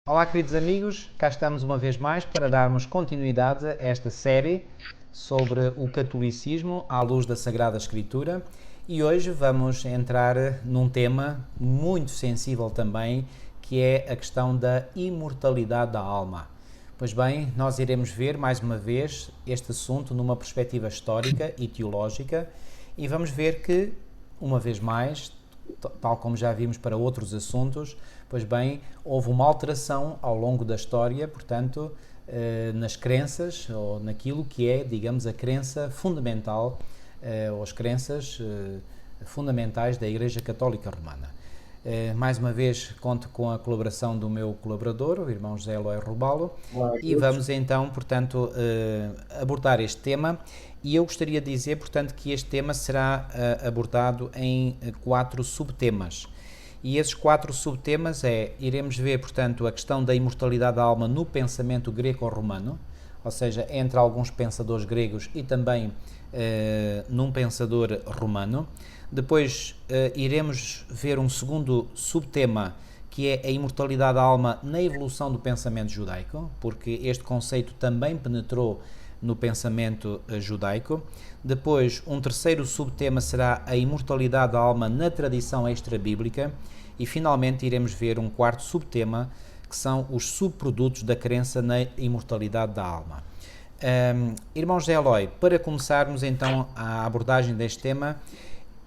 Olá, queridos amigos, cá estamos uma vez mais para darmos continuidade a esta série sobre o catolicismo à luz da Sagrada Escritura e hoje vamos entrar num tema muito sensível também, que é a questão da imortalidade da alma. Pois bem, nós iremos ver mais uma vez este assunto numa perspectiva histórica e teológica e vamos ver que, uma vez mais, tal como já vimos para outros assuntos, pois bem, houve uma alteração ao longo da história, portanto, nas crenças ou naquilo que é, digamos, a crença fundamental ou as crenças fundamentais da Igreja Católica Romana. Mais uma vez conto com a colaboração do meu colaborador, o irmão José Eloy Robalo, e vamos então, portanto, abordar este tema. E eu gostaria de dizer, portanto, que este tema será abordado em 4 subtemas. E esses 4 subtemas iremos ver, portanto, a questão da imortalidade da alma no pensamento greco-romano, ou seja, entre alguns pensadores gregos e também num pensador romano. Depois iremos ver um segundo subtema, que é a imortalidade da alma na evolução do pensamento judaico, porque este conceito também penetrou no pensamento judaico. Depois, um terceiro subtema será a imortalidade da alma na tradição extra-bíblica. E, finalmente, iremos ver um quarto subtema, que são os subprodutos da crença na imortalidade da alma. Irmão José Eloy, para começarmos então a abordagem deste tema,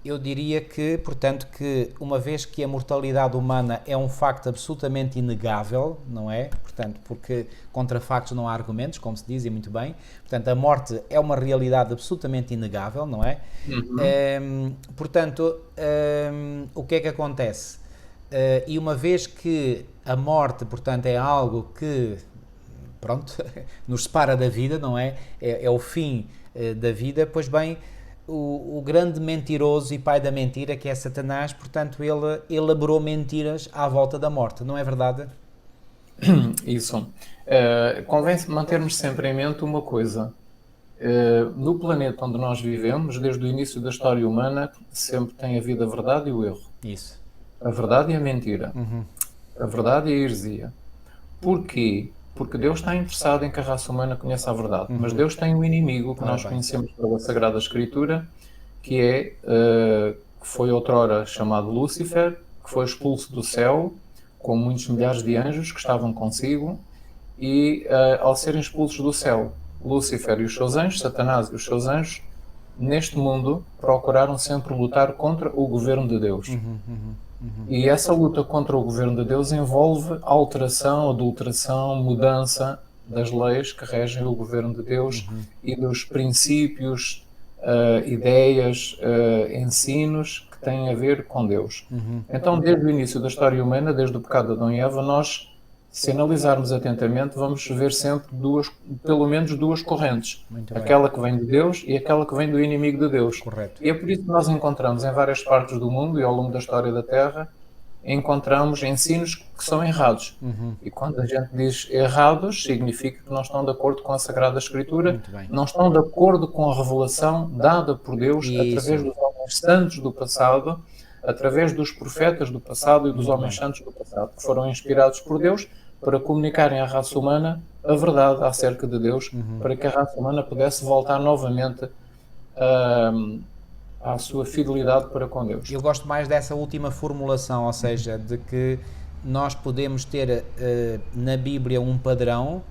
eu diria que, portanto, que uma vez que a mortalidade humana é um facto absolutamente inegável, não é? Portanto, porque contra factos não há argumentos, como se diz, e muito bem. Portanto, a morte é uma realidade absolutamente inegável, não é? Portanto, o que é que acontece? E uma vez que a morte, portanto, é algo que, pronto, nos separa da vida, não é? É o fim da vida, pois bem, o grande mentiroso e pai da mentira, que é Satanás, portanto, ele elaborou mentiras à volta da morte, não é verdade? Isso. Convém mantermos sempre em mente uma coisa. No planeta onde nós vivemos, desde o início da história humana, sempre tem havido a verdade e o erro. Isso. A verdade e a mentira. A verdade e a heresia. Porquê? Porque Deus está interessado em que a raça humana conheça a verdade. Mas Deus tem um inimigo que nós conhecemos pela Sagrada Escritura, que foi outrora chamado Lúcifer, que foi expulso do céu, com muitos milhares de anjos que estavam consigo, e ao serem expulsos do céu, Lúcifer e os seus anjos, Satanás e os seus anjos, neste mundo procuraram sempre lutar contra o governo de Deus. E essa luta contra o governo de Deus envolve alteração, adulteração, mudança das leis que regem o governo de Deus e dos princípios, ideias, ensinos que têm a ver com Deus. Então, desde o início da história humana, desde o pecado de Adão e Eva, nós, se analisarmos atentamente, vamos ver sempre pelo menos duas correntes. Aquela que vem de Deus e aquela que vem do inimigo de Deus. Correto. E é por isso que nós encontramos em várias partes do mundo e ao longo da história da Terra, encontramos ensinos que são errados. E quando a gente diz errados, significa que não estão de acordo com a Sagrada Escritura, não estão de acordo com a revelação dada por Deus através dos homens santos do passado, através dos profetas do passado e dos homens santos do passado, que foram inspirados por Deus para comunicarem à raça humana a verdade acerca de Deus, para que a raça humana pudesse voltar novamente à sua fidelidade para com Deus. Eu gosto mais dessa última formulação, ou seja, de que nós podemos ter na Bíblia um padrão,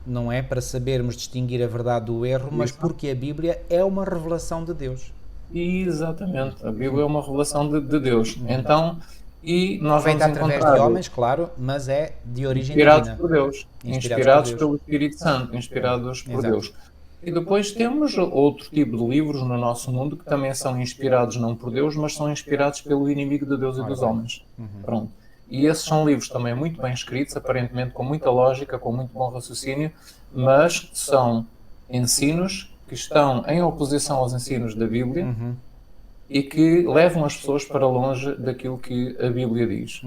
não é? Para sabermos distinguir a verdade do erro, mas porque a Bíblia é uma revelação de Deus. Exatamente, a Bíblia é uma revelação de Deus. Então, e nós Feita vamos através encontrar de homens, claro, mas é de origem inspirados divina. por Deus, inspirados pelo Espírito Santo, inspirados por Deus. E depois temos outro tipo de livros no nosso mundo que também são inspirados não por Deus, mas são inspirados pelo inimigo de Deus e dos homens. Pronto. E esses são livros também muito bem escritos, aparentemente com muita lógica, com muito bom raciocínio, mas são ensinos que estão em oposição aos ensinos da Bíblia e que levam as pessoas para longe daquilo que a Bíblia diz.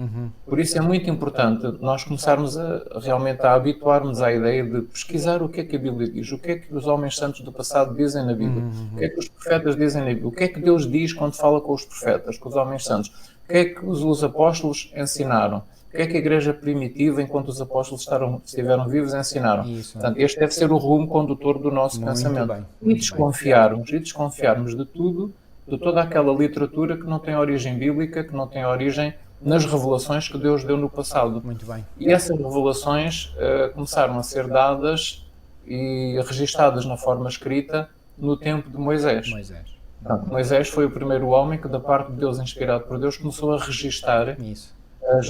Por isso é muito importante nós começarmos realmente a habituarmos à ideia de pesquisar o que é que a Bíblia diz, o que é que os homens santos do passado dizem na Bíblia, o que é que os profetas dizem na Bíblia, o que é que Deus diz quando fala com os profetas, com os homens santos, o que é que os apóstolos ensinaram, o que é que a igreja primitiva, enquanto os apóstolos estiveram vivos, ensinaram. Isso. Portanto, este deve ser o rumo condutor do nosso pensamento. E desconfiarmos de tudo, de toda aquela literatura que não tem origem bíblica, que não tem origem nas revelações que Deus deu no passado. Muito bem. E essas revelações começaram a ser dadas e registadas na forma escrita no tempo de Moisés. Portanto, Moisés foi o primeiro homem que, da parte de Deus, inspirado por Deus, começou a registar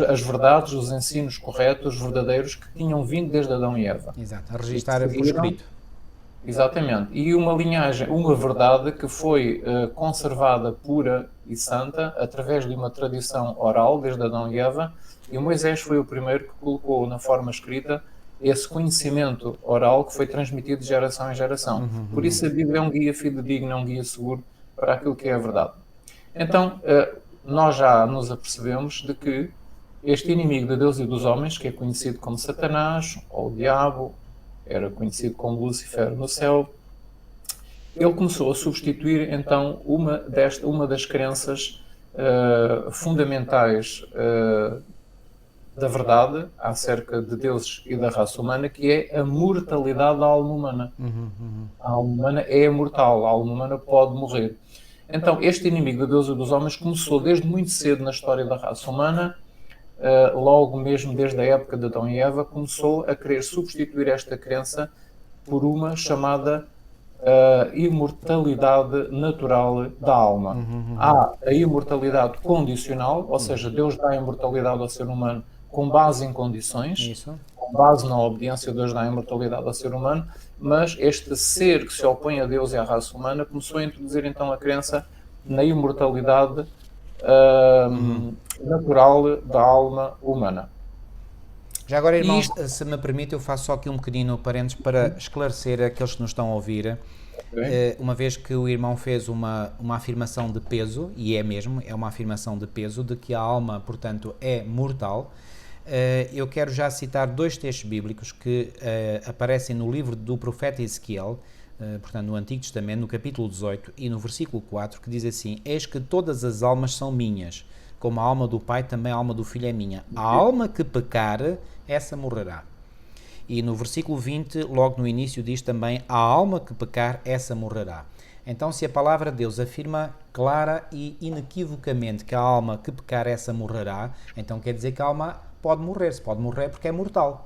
as verdades, os ensinos corretos, verdadeiros, que tinham vindo desde Adão e Eva. Exato, a registar por escrito. Exatamente. E uma linhagem, uma verdade que foi conservada pura e santa através de uma tradição oral desde Adão e Eva, e Moisés foi o primeiro que colocou na forma escrita esse conhecimento oral que foi transmitido de geração em geração. Por isso a Bíblia é um guia fidedigno, é um guia seguro para aquilo que é a verdade. Então, nós já nos apercebemos de que este inimigo de Deus e dos homens, que é conhecido como Satanás, ou o diabo, era conhecido como Lúcifer no céu, ele começou a substituir então uma das crenças fundamentais da verdade acerca de Deus e da raça humana, que é a mortalidade da alma humana. A alma humana é mortal, a alma humana pode morrer. Então, este inimigo de Deus e dos homens começou desde muito cedo na história da raça humana, logo mesmo desde a época de Adão e Eva, começou a querer substituir esta crença por uma chamada imortalidade natural da alma. Há a imortalidade condicional, ou seja, Deus dá a imortalidade ao ser humano com base em condições, com base na obediência, Deus dá a imortalidade ao ser humano, mas este ser que se opõe a Deus e à raça humana começou a introduzir então a crença na imortalidade natural da alma humana. Já agora, irmão, se me permite, eu faço só aqui um pequenino parênteses para esclarecer aqueles que nos estão a ouvir. Uma vez que o irmão fez uma afirmação de peso, e é mesmo, é uma afirmação de peso, de que a alma, portanto, é mortal, eu quero já citar dois textos bíblicos que aparecem no livro do profeta Ezequiel, portanto, no Antigo Testamento, no capítulo 18 e no versículo 4, que diz assim: eis que todas as almas são minhas, como a alma do Pai, também a alma do Filho é minha. A alma que pecar, essa morrerá. E no versículo 20, logo no início, diz também: a alma que pecar, essa morrerá. Então, se a palavra de Deus afirma clara e inequivocamente que a alma que pecar, essa morrerá, então quer dizer que a alma pode morrer. Se pode morrer porque é mortal.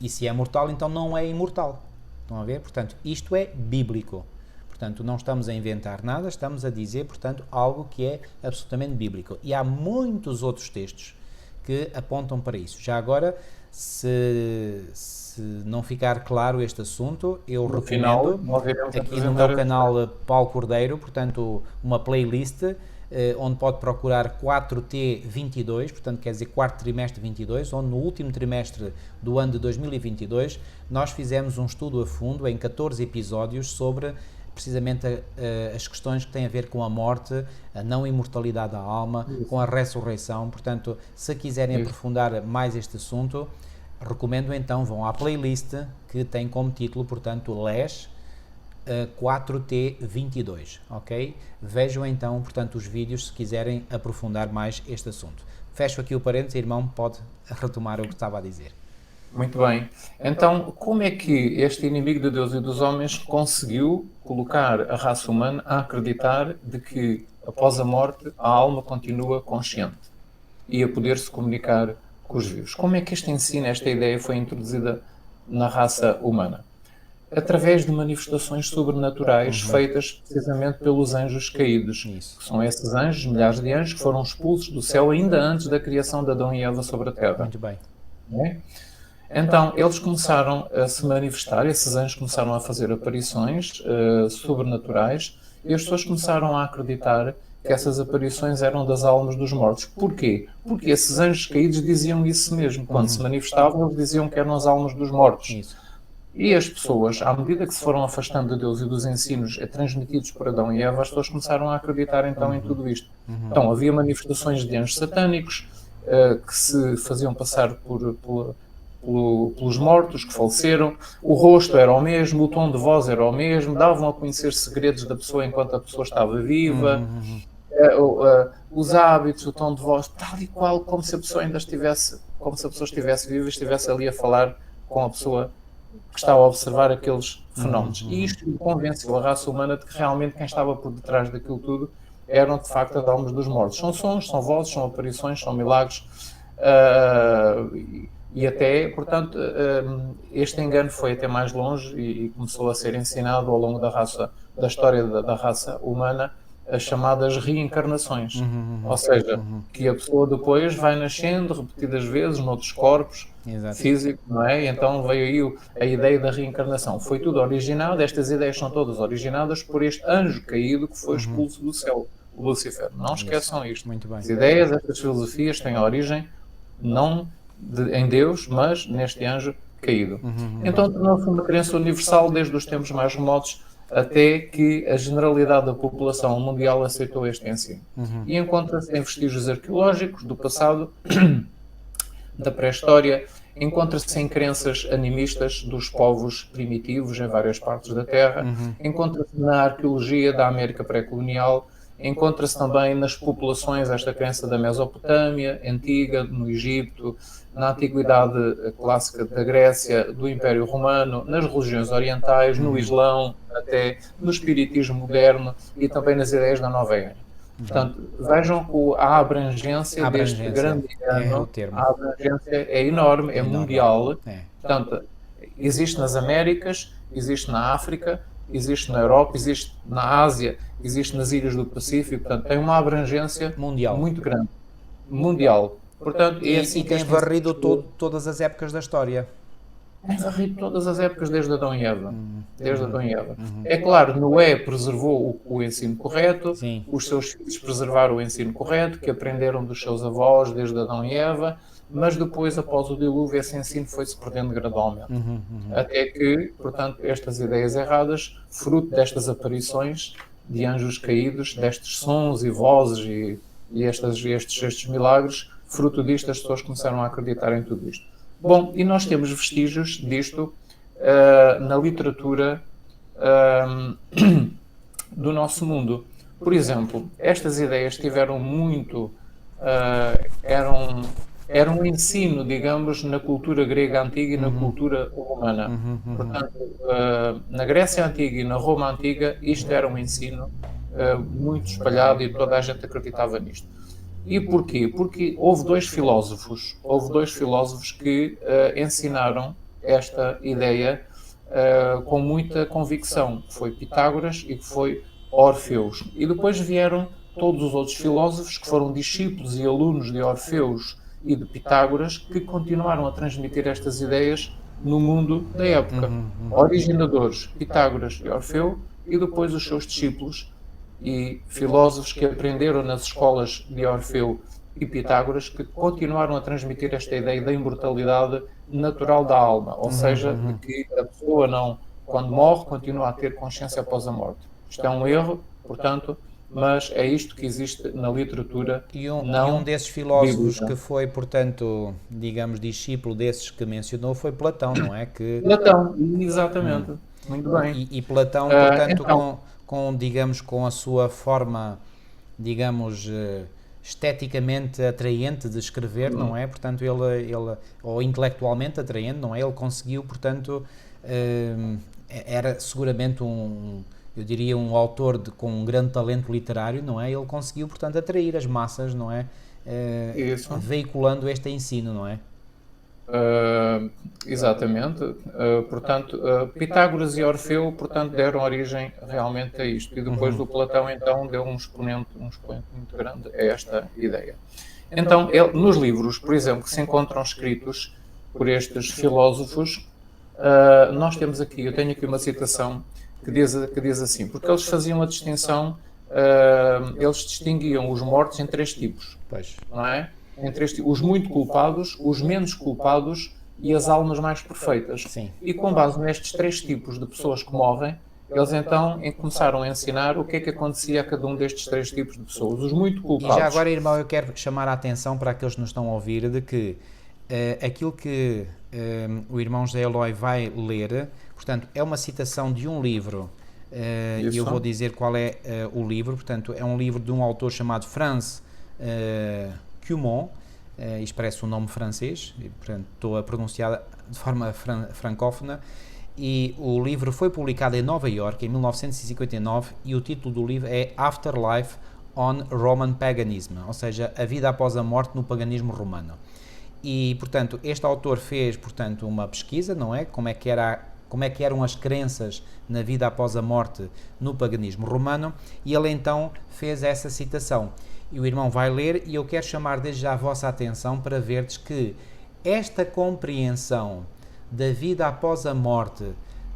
E se é mortal, então não é imortal. Estão a ver? Portanto, isto é bíblico. Portanto, não estamos a inventar nada, estamos a dizer, portanto, algo que é absolutamente bíblico. E há muitos outros textos que apontam para isso. Já agora, se não ficar claro este assunto, eu recomendo aqui no meu canal Paulo Cordeiro, portanto, uma playlist onde pode procurar 4T22, portanto quer dizer quarto trimestre 22, onde no último trimestre do ano de 2022 nós fizemos um estudo a fundo em 14 episódios sobre precisamente as questões que têm a ver com a morte, a não imortalidade da alma, com a ressurreição. Portanto, se quiserem aprofundar mais este assunto, recomendo então, vão à playlist que tem como título, portanto, LES 4T22, ok? Vejam então, portanto, os vídeos se quiserem aprofundar mais este assunto. Fecho aqui o parênteses, irmão, pode retomar o que estava a dizer. Muito bem. Então, como é que este inimigo de Deus e dos homens conseguiu colocar a raça humana a acreditar de que, após a morte, a alma continua consciente e a poder se comunicar com os vivos? Como é que este ensino, esta ideia foi introduzida na raça humana? Através de manifestações sobrenaturais feitas precisamente pelos anjos caídos. Que são esses anjos, milhares de anjos, que foram expulsos do céu ainda antes da criação de Adão e Eva sobre a terra. Muito bem. Então, eles começaram a se manifestar, esses anjos começaram a fazer aparições sobrenaturais, e as pessoas começaram a acreditar que essas aparições eram das almas dos mortos. Porquê? Porque esses anjos caídos diziam isso mesmo. Quando se manifestavam, eles diziam que eram as almas dos mortos. E as pessoas, à medida que se foram afastando de Deus e dos ensinos transmitidos por Adão e Eva, as pessoas começaram a acreditar então em tudo isto. Então, havia manifestações de anjos satânicos que se faziam passar pelos mortos que faleceram, o rosto era o mesmo, o tom de voz era o mesmo, davam a conhecer segredos da pessoa enquanto a pessoa estava viva, os hábitos, o tom de voz, tal e qual como se a pessoa ainda estivesse como se a pessoa estivesse viva e estivesse ali a falar com a pessoa que está a observar aqueles fenómenos. E isto convenceu a raça humana de que realmente quem estava por detrás daquilo tudo eram de facto as almas dos mortos. São sons, são vozes, são aparições, são milagres, e até, portanto, este engano foi até mais longe e começou a ser ensinado ao longo da história da raça humana, as chamadas reencarnações. Ou seja, que a pessoa depois vai nascendo repetidas vezes noutros corpos físicos, não é? E então veio aí a ideia da reencarnação. Foi tudo originado, estas ideias são todas originadas por este anjo caído que foi expulso do céu, o Lúcifer. Não esqueçam isto. Muito bem. As ideias, estas filosofias têm origem não em Deus, mas neste anjo caído. Então tornou-se uma crença universal desde os tempos mais remotos até que a generalidade da população mundial aceitou este ensino. E encontra-se em vestígios arqueológicos do passado, da pré-história, encontra-se em crenças animistas dos povos primitivos em várias partes da Terra, encontra-se na arqueologia da América pré-colonial, encontra-se também nas populações esta crença da Mesopotâmia, antiga, no Egito, na Antiguidade clássica da Grécia, do Império Romano, nas religiões orientais, no Islão, até no Espiritismo moderno e também nas ideias da Nova Era. Portanto, vejam a abrangência deste grande engano, a abrangência é enorme, é mundial. Portanto, existe nas Américas, existe na África, existe na Europa, existe na Ásia, existe nas ilhas do Pacífico, portanto, tem uma abrangência mundial muito grande. Mundial. Portanto, e tem varrido todas as épocas da história. Tem varrido todas as épocas desde Adão e Eva. Desde Adão e Eva. É claro, Noé preservou o ensino correto, os seus filhos preservaram o ensino correto, que aprenderam dos seus avós desde Adão e Eva, mas depois, após o dilúvio, esse ensino foi-se perdendo gradualmente. Até que, portanto, estas ideias erradas, fruto destas aparições de anjos caídos, destes sons e vozes e estes milagres, fruto disto, as pessoas começaram a acreditar em tudo isto. Bom, e nós temos vestígios disto na literatura do nosso mundo. Por exemplo, estas ideias tiveram muito... era um ensino, digamos, na cultura grega antiga e na cultura romana. Portanto, na Grécia Antiga e na Roma Antiga, isto era um ensino muito espalhado e toda a gente acreditava nisto. E porquê? Porque houve dois filósofos que ensinaram esta ideia com muita convicção, que foi Pitágoras e que foi Orfeus. E depois vieram todos os outros filósofos que foram discípulos e alunos de Orfeus e de Pitágoras, que continuaram a transmitir estas ideias no mundo da época. Originadores, Pitágoras e Orfeu, e depois os seus discípulos e filósofos que aprenderam nas escolas de Orfeu e Pitágoras, que continuaram a transmitir esta ideia da imortalidade natural da alma, ou seja, de que a pessoa não, quando morre, continua a ter consciência após a morte. Isto é um erro, portanto, mas é isto que existe na literatura. E um desses filósofos bíblica. Que foi, portanto, digamos, discípulo desses que mencionou, foi Platão, não é? Platão, exatamente. Muito bem. E Platão, portanto, então, digamos, com a sua forma, digamos, esteticamente atraente de escrever, não é? Portanto, ele ou intelectualmente atraente, não é? Ele conseguiu, portanto, era seguramente eu diria um autor com um grande talento literário, não é? Ele conseguiu, portanto, atrair as massas, não é? Veiculando este ensino, não é? Exatamente. Portanto, Pitágoras e Orfeu, portanto, deram origem realmente a isto. E depois o Platão, então, deu um expoente muito grande a esta ideia. Então, nos livros, por exemplo, que se encontram escritos por estes filósofos, nós temos aqui, eu tenho aqui uma citação que diz assim, porque eles faziam a distinção, eles distinguiam os mortos em três tipos, não é? Entre os muito culpados, os menos culpados e as almas mais perfeitas. Sim. E com base nestes três tipos de pessoas que morrem, eles então começaram a ensinar o que é que acontecia a cada um destes três tipos de pessoas. Os muito culpados... E já agora, irmão, eu quero chamar a atenção para aqueles que nos estão a ouvir de que aquilo que o irmão José Eloy vai ler, portanto, é uma citação de um livro, e eu vou dizer qual é o livro, portanto, é um livro de um autor chamado Franz Cumont, expressa o nome francês, e, portanto, estou a pronunciar de forma francófona, e o livro foi publicado em Nova Iorque em 1959 e o título do livro é Afterlife on Roman Paganism, ou seja, a vida após a morte no paganismo romano. E, portanto, este autor fez, portanto, uma pesquisa, não é? Como é que eram as crenças na vida após a morte no paganismo romano, e ele então fez essa citação. E o irmão vai ler, e eu quero chamar desde já a vossa atenção para verdes que esta compreensão da vida após a morte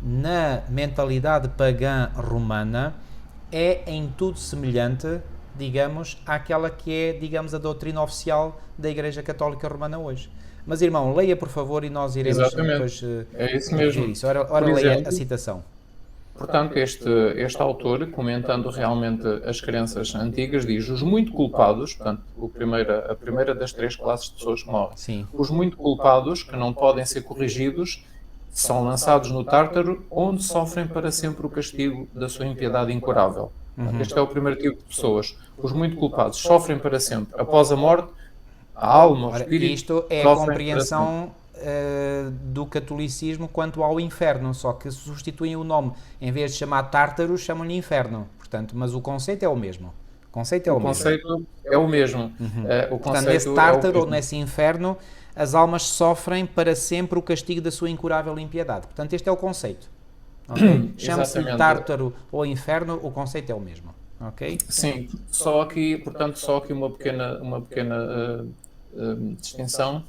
na mentalidade pagã romana é em tudo semelhante, digamos, àquela que é, digamos, a doutrina oficial da Igreja Católica Romana hoje. Mas, irmão, leia, por favor, e nós iremos depois é isso mesmo. isso. Ora leia a citação. Portanto, este autor, comentando realmente as crenças antigas, diz: os muito culpados, portanto, a primeira das 3 classes de pessoas que morrem, Sim. Os muito culpados, que não podem ser corrigidos, são lançados no Tártaro, onde sofrem para sempre o castigo da sua impiedade incurável. Este é o primeiro tipo de pessoas. Os muito culpados sofrem para sempre. Após a morte, a alma, o espírito... Isto é a compreensão do catolicismo quanto ao inferno, só que substituem o nome. Em vez de chamar Tártaro, chamam-lhe inferno. Portanto, mas o conceito é o mesmo. O conceito é o mesmo. Portanto, nesse Tártaro ou nesse inferno, as almas sofrem para sempre o castigo da sua incurável impiedade. Portanto, este é o conceito. Okay? Chama-se Tártaro ou inferno, o conceito é o mesmo. Okay? Sim, só aqui uma pequena distinção.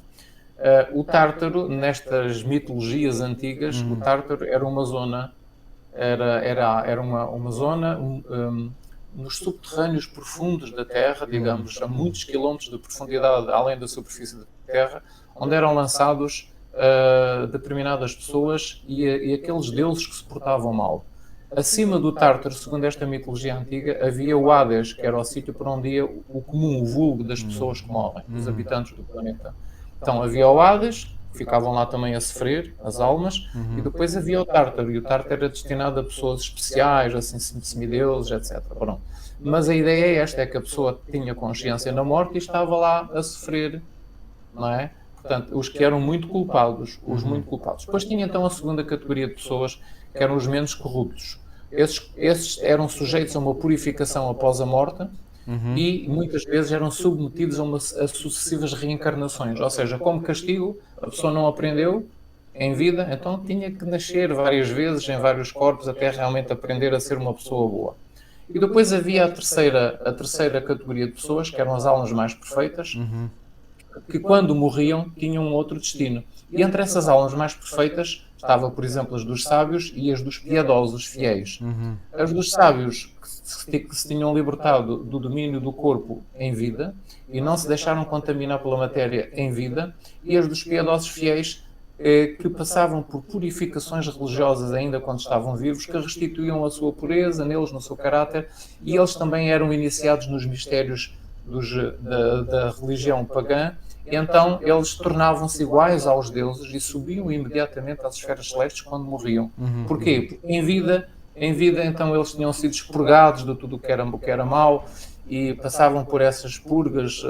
O Tártaro, nestas mitologias antigas, o Tártaro era uma zona, era uma zona nos subterrâneos profundos da Terra, digamos, a muitos quilómetros de profundidade, além da superfície da Terra, onde eram lançados determinadas pessoas e aqueles deuses que se portavam mal. Acima do Tártaro, segundo esta mitologia antiga, havia o Hades, que era o sítio para onde ia o comum, o vulgo das pessoas que morrem, dos habitantes do planeta. Então havia o Hades, ficavam lá também a sofrer, as almas, e depois havia o Tártaro, e o Tártaro era destinado a pessoas especiais, assim, semideuses, etc. Pronto. Mas a ideia é esta, é que a pessoa tinha consciência na morte e estava lá a sofrer, não é? Portanto, os que eram muito culpados, muito culpados. Depois tinha então a segunda categoria de pessoas, que eram os menos corruptos. Esses eram sujeitos a uma purificação após a morte, e muitas vezes eram submetidos a sucessivas reencarnações, ou seja, como castigo, a pessoa não aprendeu em vida, então tinha que nascer várias vezes em vários corpos até realmente aprender a ser uma pessoa boa. E depois havia a terceira categoria de pessoas, que eram as almas mais perfeitas, que quando morriam tinham um outro destino. E entre essas almas mais perfeitas estava, por exemplo, as dos sábios e as dos piedosos, fiéis. As dos sábios que se tinham libertado do domínio do corpo em vida e não se deixaram contaminar pela matéria em vida, e as dos piedosos fiéis que passavam por purificações religiosas ainda quando estavam vivos, que restituíam a sua pureza neles, no seu caráter, e eles também eram iniciados nos mistérios da religião pagã, e então eles tornavam-se iguais aos deuses e subiam imediatamente às esferas celestes quando morriam. Porquê? Porque em vida então eles tinham sido expurgados de tudo o que era mau e passavam por essas purgas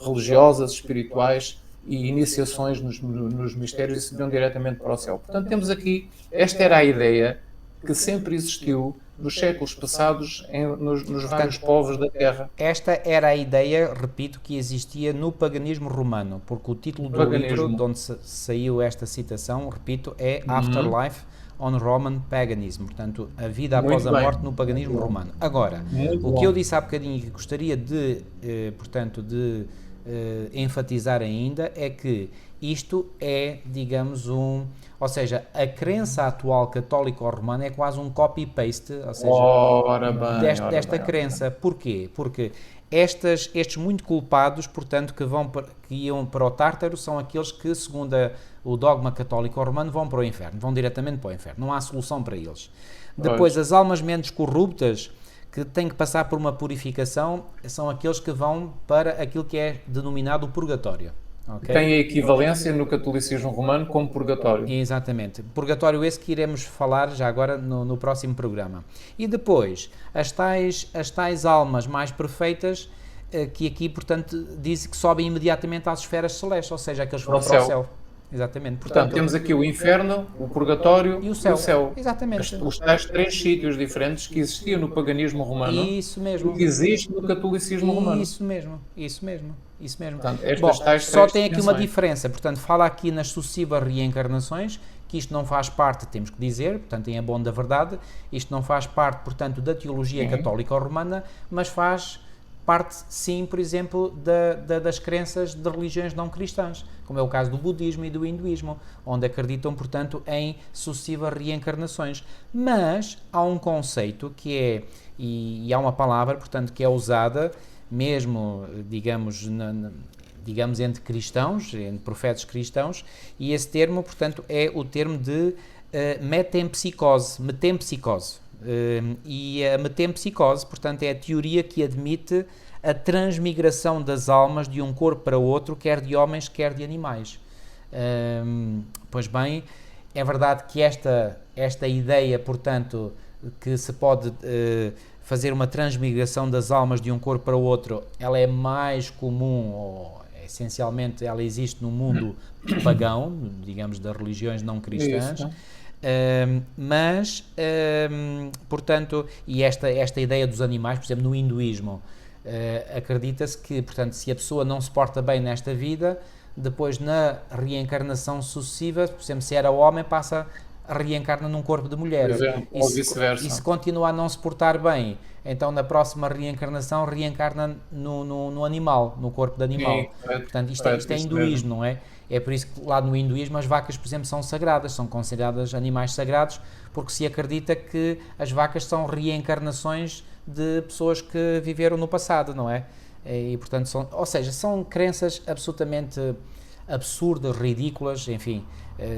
religiosas, espirituais e iniciações nos mistérios e subiam diretamente para o céu. Portanto, temos aqui, esta era a ideia que sempre existiu nos séculos passados nos vários povos da Terra. Esta era a ideia, repito, que existia no paganismo romano, porque o título do livro de onde saiu esta citação, repito, é Afterlife on Roman Paganism, portanto, a vida após a morte no paganismo romano. Agora, o que eu disse há bocadinho e que gostaria de, enfatizar ainda é que isto é, digamos, ou seja, a crença atual católico-romana é quase um copy-paste, ou seja, desta crença. Porquê? Porque estes muito culpados, portanto, que iam para o Tártaro, são aqueles que, segundo o dogma católico-romano, vão para o inferno, vão diretamente para o inferno, não há solução para eles. Depois, as almas menos corruptas, que têm que passar por uma purificação, são aqueles que vão para aquilo que é denominado o purgatório. Okay? Tem a equivalência no catolicismo romano como purgatório. Exatamente. Purgatório esse que iremos falar já agora no próximo programa. E depois, as tais almas mais perfeitas, que aqui, portanto, diz que sobem imediatamente às esferas celestes, ou seja, aqueles que vão para o céu. Exatamente. Portanto, temos aqui o inferno, o purgatório e o céu. Exatamente. Os tais 3 sítios diferentes que existiam no paganismo romano. Isso mesmo. E que existe no catolicismo romano. Isso mesmo. Portanto, só tem aqui uma diferença. Portanto, fala aqui nas sucessivas reencarnações, que isto não faz parte, temos que dizer, portanto, em abono da verdade, isto não faz parte, portanto, da teologia católica ou romana, mas faz parte, sim, por exemplo, das crenças de religiões não cristãs, como é o caso do budismo e do hinduísmo, onde acreditam, portanto, em sucessivas reencarnações. Mas há um conceito que é, e há uma palavra, portanto, que é usada mesmo, digamos, digamos, entre cristãos, entre profetas cristãos, e esse termo, portanto, é o termo de metempsicose. E a metempsicose, portanto, é a teoria que admite a transmigração das almas de um corpo para outro, quer de homens, quer de animais. Pois bem, é verdade que esta ideia, portanto, que se pode fazer uma transmigração das almas de um corpo para o outro, ela é mais comum, ou essencialmente ela existe no mundo pagão, digamos, das religiões não cristãs. Isso. Portanto, e esta ideia dos animais, por exemplo, no hinduísmo, acredita-se que, portanto, se a pessoa não se porta bem nesta vida, depois na reencarnação sucessiva, por exemplo, se era homem, reencarna num corpo de mulher. Ou vice-versa. E se continua a não se portar bem, então na próxima reencarnação reencarna no animal, no corpo de animal. Portanto, isto é hinduísmo, não é? É por isso que lá no hinduísmo as vacas, por exemplo, são sagradas, são consideradas animais sagrados, porque se acredita que as vacas são reencarnações de pessoas que viveram no passado, não é? E portanto, são crenças absolutamente absurdas, ridículas, enfim,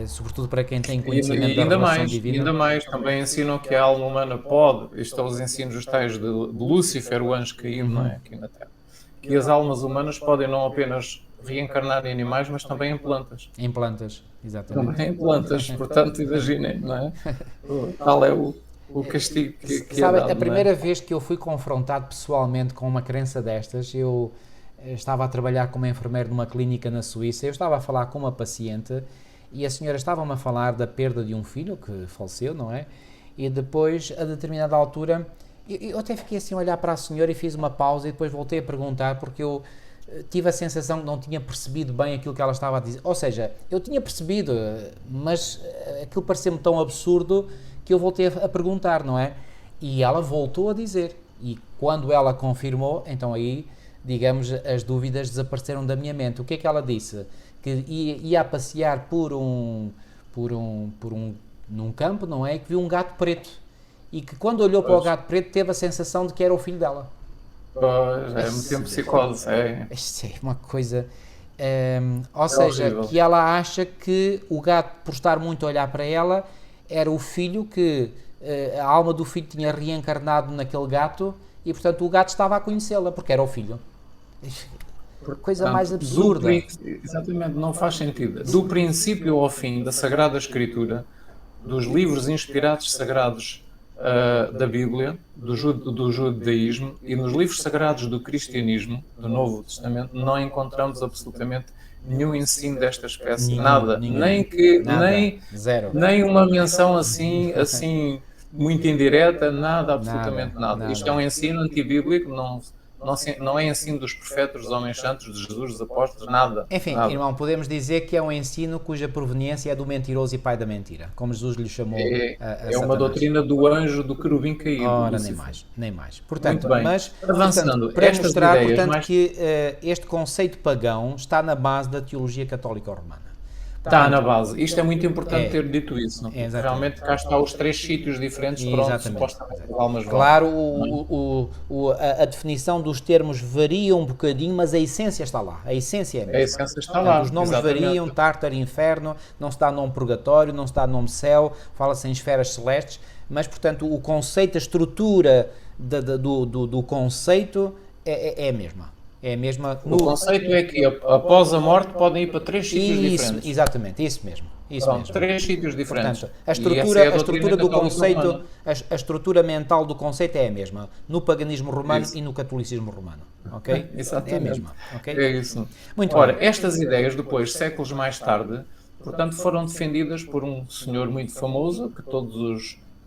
sobretudo para quem tem conhecimento da revelação divina. Ainda mais, também ensinam que a alma humana pode, isto são os ensinos os tais de Lúcifer, o anjo caído, não é? Aqui na Terra, que as almas humanas podem não apenas reencarnar em animais, mas também em plantas. Em plantas, exatamente. Também em plantas, portanto, imaginem, não é? Tal é o castigo que Sabe, é dado, a primeira vez que eu fui confrontado pessoalmente com uma crença destas, eu estava a trabalhar como enfermeiro numa clínica na Suíça, eu estava a falar com uma paciente e a senhora estava-me a falar da perda de um filho que faleceu, não é? E depois, a determinada altura, eu até fiquei assim a olhar para a senhora e fiz uma pausa e depois voltei a perguntar porque eu tive a sensação que não tinha percebido bem aquilo que ela estava a dizer. Ou seja, eu tinha percebido, mas aquilo pareceu-me tão absurdo que eu voltei a perguntar, não é? E ela voltou a dizer. E quando ela confirmou, então aí, digamos, as dúvidas desapareceram da minha mente. O que é que ela disse? Que ia a passear num campo, não é? E que viu um gato preto. E que quando olhou para o gato preto teve a sensação de que era o filho dela. Pois, é muito tempo psicose, Isto é uma coisa... ou seja, horrível. Que ela acha que o gato, por estar muito a olhar para ela, era o filho que... a alma do filho tinha reencarnado naquele gato e, portanto, o gato estava a conhecê-la, porque era o filho. Coisa mais absurda. Exatamente, não faz sentido. Do princípio ao fim da Sagrada Escritura, dos livros inspirados sagrados da Bíblia, do judaísmo e nos livros sagrados do cristianismo, do Novo Testamento, não encontramos absolutamente nenhum ensino desta espécie, nada. Nem uma menção assim muito indireta, nada, absolutamente nada. Isto é um ensino antibíblico, não é ensino dos profetas, dos homens santos, de Jesus, dos apóstolos, nada. Enfim, nada. Irmão, podemos dizer que é um ensino cuja proveniência é do mentiroso e pai da mentira, como Jesus lhe chamou a uma doutrina do anjo do querubim caído. Ora, nem mais. Portanto, muito bem. Mas, avançando, para mostrar, portanto, que este conceito pagão está na base da teologia católica romana. Está na base. Isto é muito importante ter dito isso. Não? Realmente cá está os 3 sítios diferentes para onde supostamente as almas vão. Claro, a definição dos termos varia um bocadinho, mas a essência está lá. A essência é a mesma. A essência está lá. Os nomes variam, Tártaro, Inferno, não se dá nome Purgatório, não se dá nome Céu, fala-se em esferas celestes, mas, portanto, o conceito, a estrutura do conceito é a mesma. É a mesma. O conceito é que após a morte podem ir para 3 sítios diferentes. Exatamente, isso mesmo. Isso Pronto, mesmo. 3 sítios diferentes. Portanto, a E essa estrutura, é a doutrina estrutura do católica conceito, romana. a estrutura mental do conceito é a mesma no paganismo romano Isso. e no catolicismo romano, ok? É a Exatamente. mesma, ok? É isso. Muito Ora, bem. estas ideias depois, séculos mais tarde, portanto, foram defendidas por um senhor muito famoso, que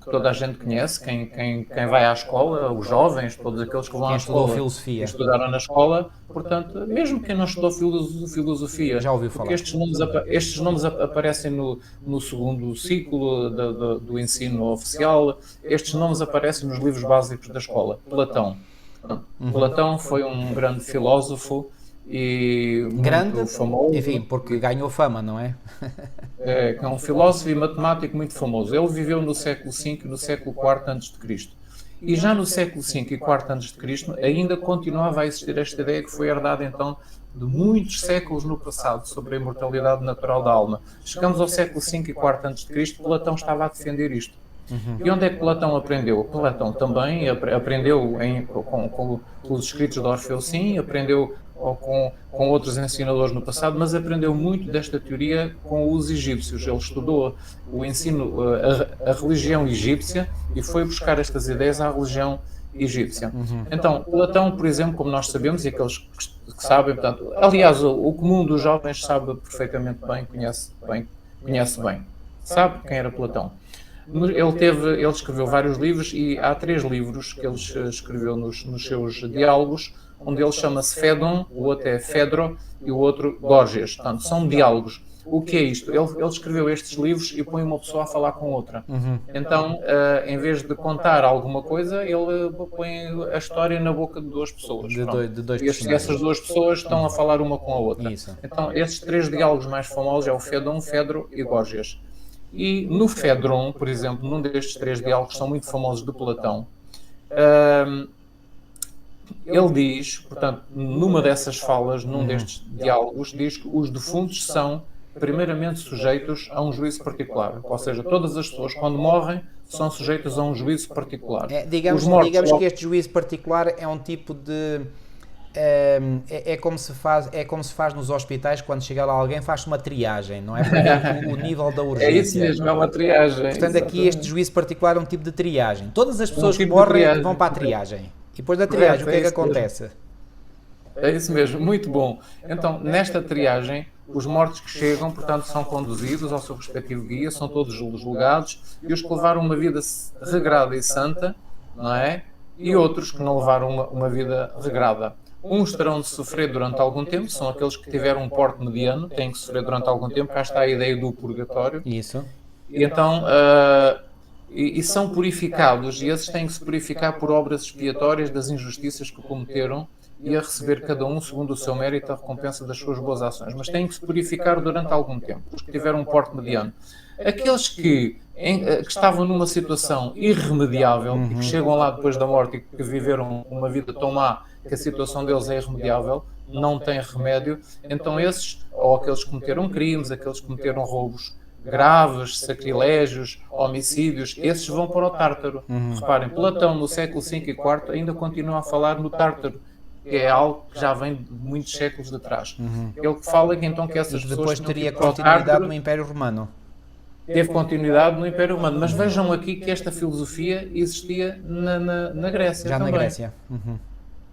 toda a gente conhece, quem vai à escola, os jovens, todos aqueles que vão Quem à estudou escola e filosofia estudaram na escola, portanto, mesmo quem não estudou filosofia, já ouviu porque falar. estes nomes aparecem no segundo ciclo do ensino oficial, estes nomes aparecem nos livros básicos da escola. Platão. Platão foi um grande filósofo e Grande, muito famoso, enfim, porque ganhou fama, não é? que é um filósofo e matemático muito famoso. Ele viveu no século V e no século IV a.C. E já no século V e IV a.C. ainda continuava a existir esta ideia que foi herdada então de muitos séculos no passado sobre a imortalidade natural da alma. Chegamos ao século V e IV a.C., Platão estava a defender isto. E onde é que Platão aprendeu? Platão também aprendeu com os escritos de Orfeu, sim, aprendeu com outros ensinadores no passado, mas aprendeu muito desta teoria com os egípcios. Ele estudou o ensino, a religião egípcia e foi buscar estas ideias à religião egípcia. Então, Platão, por exemplo, como nós sabemos, e aqueles que sabem, portanto, aliás, o comum dos jovens sabe perfeitamente bem, conhece bem, sabe quem era Platão. Ele escreveu vários livros e há 3 livros que ele escreveu nos seus diálogos, um deles chama-se Fédon, o outro é Fedro e o outro Gorgias. Portanto, são diálogos. O que é isto? Ele escreveu estes livros e põe uma pessoa a falar com outra. Então, em vez de contar alguma coisa, ele põe a história na boca de 2 pessoas. De dois E personagens. essas 2 pessoas estão a falar uma com a outra. Isso. Então, esses 3 diálogos mais famosos é o Fédon, Fedro e Gorgias. E no Fédron, por exemplo, num destes 3 diálogos que são muito famosos de Platão, ele diz, portanto, numa dessas falas, num destes diálogos, diz que os defuntos são primeiramente sujeitos a um juízo particular. Ou seja, todas as pessoas, quando morrem, são sujeitas a um juízo particular. Digamos que este juízo particular é um tipo de... É como se faz nos hospitais, quando chega lá alguém, faz-se uma triagem, não é? Para ver o nível da urgência. É isso mesmo, é uma triagem. Portanto, exatamente. aqui este juízo particular é um tipo de triagem. Todas as pessoas que tipo de morrem triagem, vão para a correto. triagem. E depois da triagem, Correto, o que é que isso mesmo. acontece? É isso mesmo, muito bom. Então, nesta triagem, os mortos que chegam, portanto, são conduzidos ao seu respectivo guia, são todos julgados, e os que levaram uma vida regrada e santa, não é? E outros que não levaram uma vida regrada. Uns terão de sofrer durante algum tempo, são aqueles que tiveram um porte mediano, têm que sofrer durante algum tempo, cá está a ideia do purgatório. Isso. E então, e são purificados, e esses têm que se purificar por obras expiatórias das injustiças que cometeram e a receber cada um, segundo o seu mérito, a recompensa das suas boas ações. Mas têm que se purificar durante algum tempo, os que tiveram um porte mediano. Aqueles que estavam numa situação irremediável e que chegam lá depois da morte e que viveram uma vida tão má que a situação deles é irremediável, não têm remédio, então esses, ou aqueles que cometeram crimes, aqueles que cometeram roubos graves, sacrilégios, homicídios, esses vão para o Tártaro. Reparem, Platão no século V e IV ainda continua a falar no Tártaro, que é algo que já vem de muitos séculos de trás. Ele fala que então que essas pessoas Depois teria para o continuidade Tártaro, no Império Romano. teve continuidade no Império Romano. Mas vejam aqui que esta filosofia existia na Grécia Já também. na Grécia.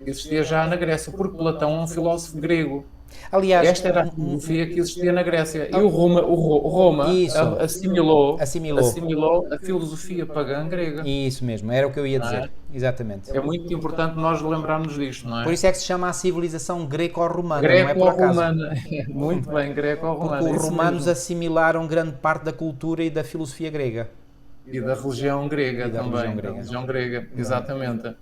Existia já na Grécia, porque Platão é um filósofo grego. Aliás, Esta era a filosofia que existia na Grécia. E o Roma Isso. assimilou Assimilou. a filosofia pagã grega. Isso mesmo, era o que eu ia Não é? dizer. Exatamente. É muito importante nós lembrarmos disto, não é? Por isso é que se chama a civilização greco-romana, não é por acaso. Greco-romana. Muito bem, greco-romana. Porque os isso romanos mesmo. assimilaram grande parte da cultura e da filosofia grega. E da religião grega E da também. religião Da grega. religião grega, exatamente.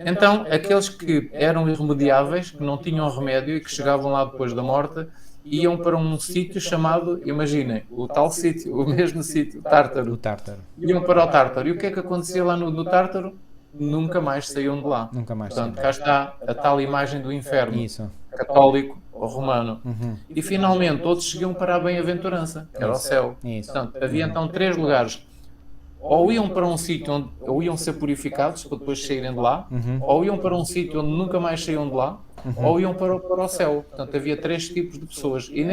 Então, aqueles que eram irremediáveis, que não tinham remédio e que chegavam lá depois da morte, iam para um sítio chamado, imaginem, o tal sítio, o mesmo sítio, O Tártaro. Tártaro. Iam para o Tártaro. E o que é que acontecia lá no Tártaro? Nunca mais saíam de lá. Nunca mais Portanto, saíam. cá está a tal imagem do inferno, Isso. católico ou romano. E finalmente todos seguiam para a bem-aventurança, que era o céu. Isso. Portanto, havia então 3 lugares. Ou iam para um sítio onde ou iam ser purificados para depois saírem de lá, ou iam para um sítio onde nunca mais saíam de lá, ou iam para o céu. Portanto, havia 3 tipos de pessoas. E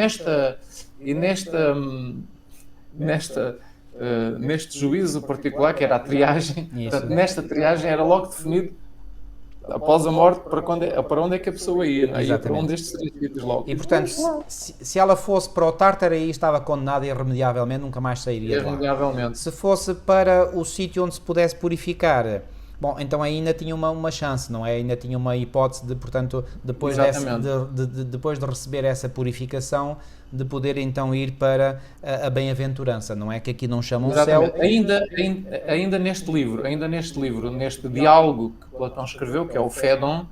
neste juízo particular, que era a triagem. Portanto, nesta triagem era logo definido, após a morte, para onde é que a pessoa ia, não é? Ia para um destes três sítios logo. E portanto, se ela fosse para o Tártaro, aí estava condenada irremediavelmente, nunca mais sairia de lá. Irremediavelmente. Se fosse para o sítio onde se pudesse purificar, bom, então ainda tinha uma chance, não é? Ainda tinha uma hipótese de, portanto, depois de receber essa purificação, de poder então ir para a bem-aventurança, não é? Que aqui não chamam céu. Ainda neste livro, neste diálogo que Platão escreveu, que é o Fédon,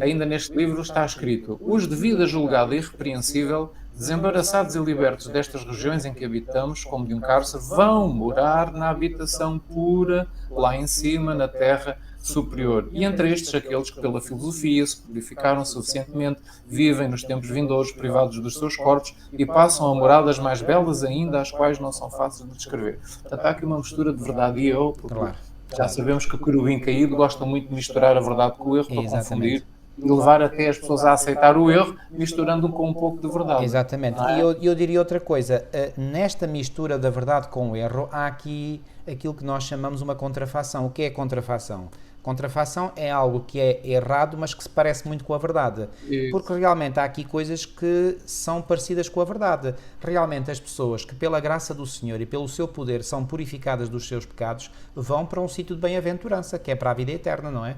ainda neste livro está escrito: os de vida julgada irrepreensível, desembaraçados e libertos destas regiões em que habitamos, como de um cárcere, vão morar na habitação pura, lá em cima, na terra superior. E entre estes, aqueles que pela filosofia se purificaram suficientemente, vivem nos tempos vindouros privados dos seus corpos e passam a moradas mais belas ainda, as quais não são fáceis de descrever. Portanto, há aqui uma mistura de verdade e eu, porque já sabemos que o querubim caído gosta muito de misturar a verdade com o erro, para confundir e levar até as pessoas a aceitar o erro, misturando com um pouco de verdade. Exatamente. E eu diria outra coisa, nesta mistura da verdade com o erro, há aqui aquilo que nós chamamos uma contrafação. O que é contrafação? Contrafação é algo que é errado, mas que se parece muito com a verdade. Isso. Porque realmente há aqui coisas que são parecidas com a verdade. Realmente as pessoas que pela graça do Senhor e pelo seu poder são purificadas dos seus pecados, vão para um sítio de bem-aventurança, que é para a vida eterna, não é?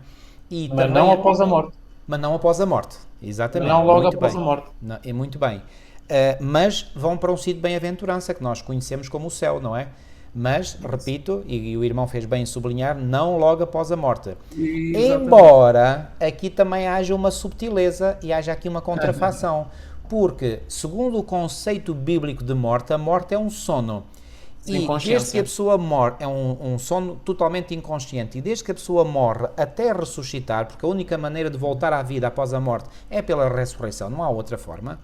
E mas não após a morte. Mas não após a morte, exatamente. Não logo após a morte. Não, é muito bem. Mas vão para um sítio de bem-aventurança, que nós conhecemos como o céu, não é? Mas, repito, e o irmão fez bem em sublinhar, não logo após a morte. Embora aqui também haja uma subtileza e haja aqui uma contrafação. Porque, segundo o conceito bíblico de morte, a morte é um sono. E desde que a pessoa morre, é um sono totalmente inconsciente, e desde que a pessoa morre até ressuscitar, porque a única maneira de voltar à vida após a morte é pela ressurreição, não há outra forma.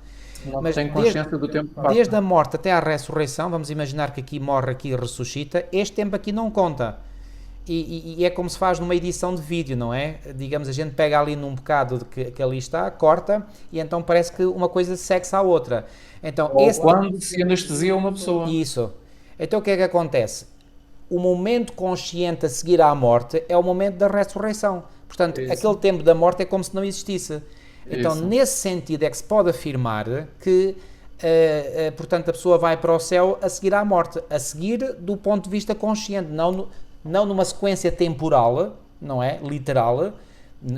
Mas tem consciência do tempo que passa. Desde a morte até à ressurreição, vamos imaginar que aqui morre, aqui ressuscita, este tempo aqui não conta. E é como se faz numa edição de vídeo, não é? Digamos, a gente pega ali num bocado que ali está, corta, e então parece que uma coisa segue-se à outra. Então, quando se anestesia uma pessoa. Isso. Então o que é que acontece? O momento consciente a seguir à morte é o momento da ressurreição. Portanto, aquele tempo da morte é como se não existisse. Então, nesse sentido é que se pode afirmar que, portanto, a pessoa vai para o céu a seguir à morte, a seguir do ponto de vista consciente, não numa sequência temporal, não é? Literal.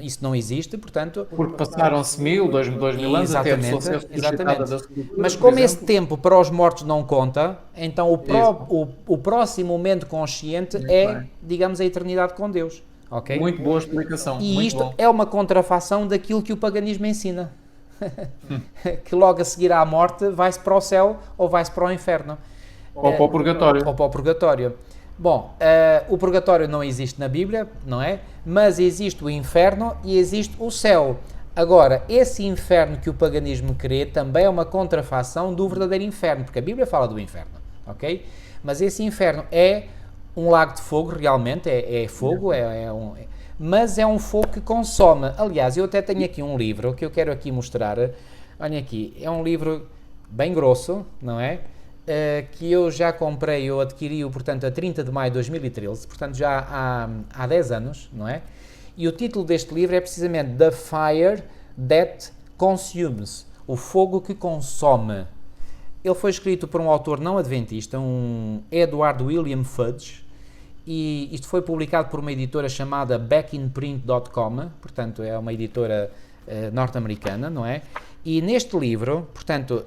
Isso não existe, portanto... Porque passaram-se 1000, 2000 anos até a pessoa ser ressuscitada da sepultura. Mas como esse tempo para os mortos não conta, então o próximo momento consciente digamos, a eternidade com Deus. Okay? Muito boa explicação. E isto é uma contrafação daquilo que o paganismo ensina. Que logo a seguir à morte vai-se para o céu ou vai-se para o inferno. Ou para o purgatório. Ou para o purgatório. Bom, o purgatório não existe na Bíblia, não é? Mas existe o inferno e existe o céu. Agora, esse inferno que o paganismo crê também é uma contrafação do verdadeiro inferno, porque a Bíblia fala do inferno, ok? Mas esse inferno é um lago de fogo, realmente, é fogo, mas é um fogo que consome. Aliás, eu até tenho aqui um livro que eu quero aqui mostrar. Olha aqui, é um livro bem grosso, não é? Que eu já comprei, eu adquiri-o, portanto, a 30 de maio de 2013, portanto, já há 10 anos, não é? E o título deste livro é precisamente The Fire That Consumes, o fogo que consome. Ele foi escrito por um autor não adventista, um Edward William Fudge, e isto foi publicado por uma editora chamada backinprint.com, portanto, é uma editora norte-americana, não é? E neste livro, portanto,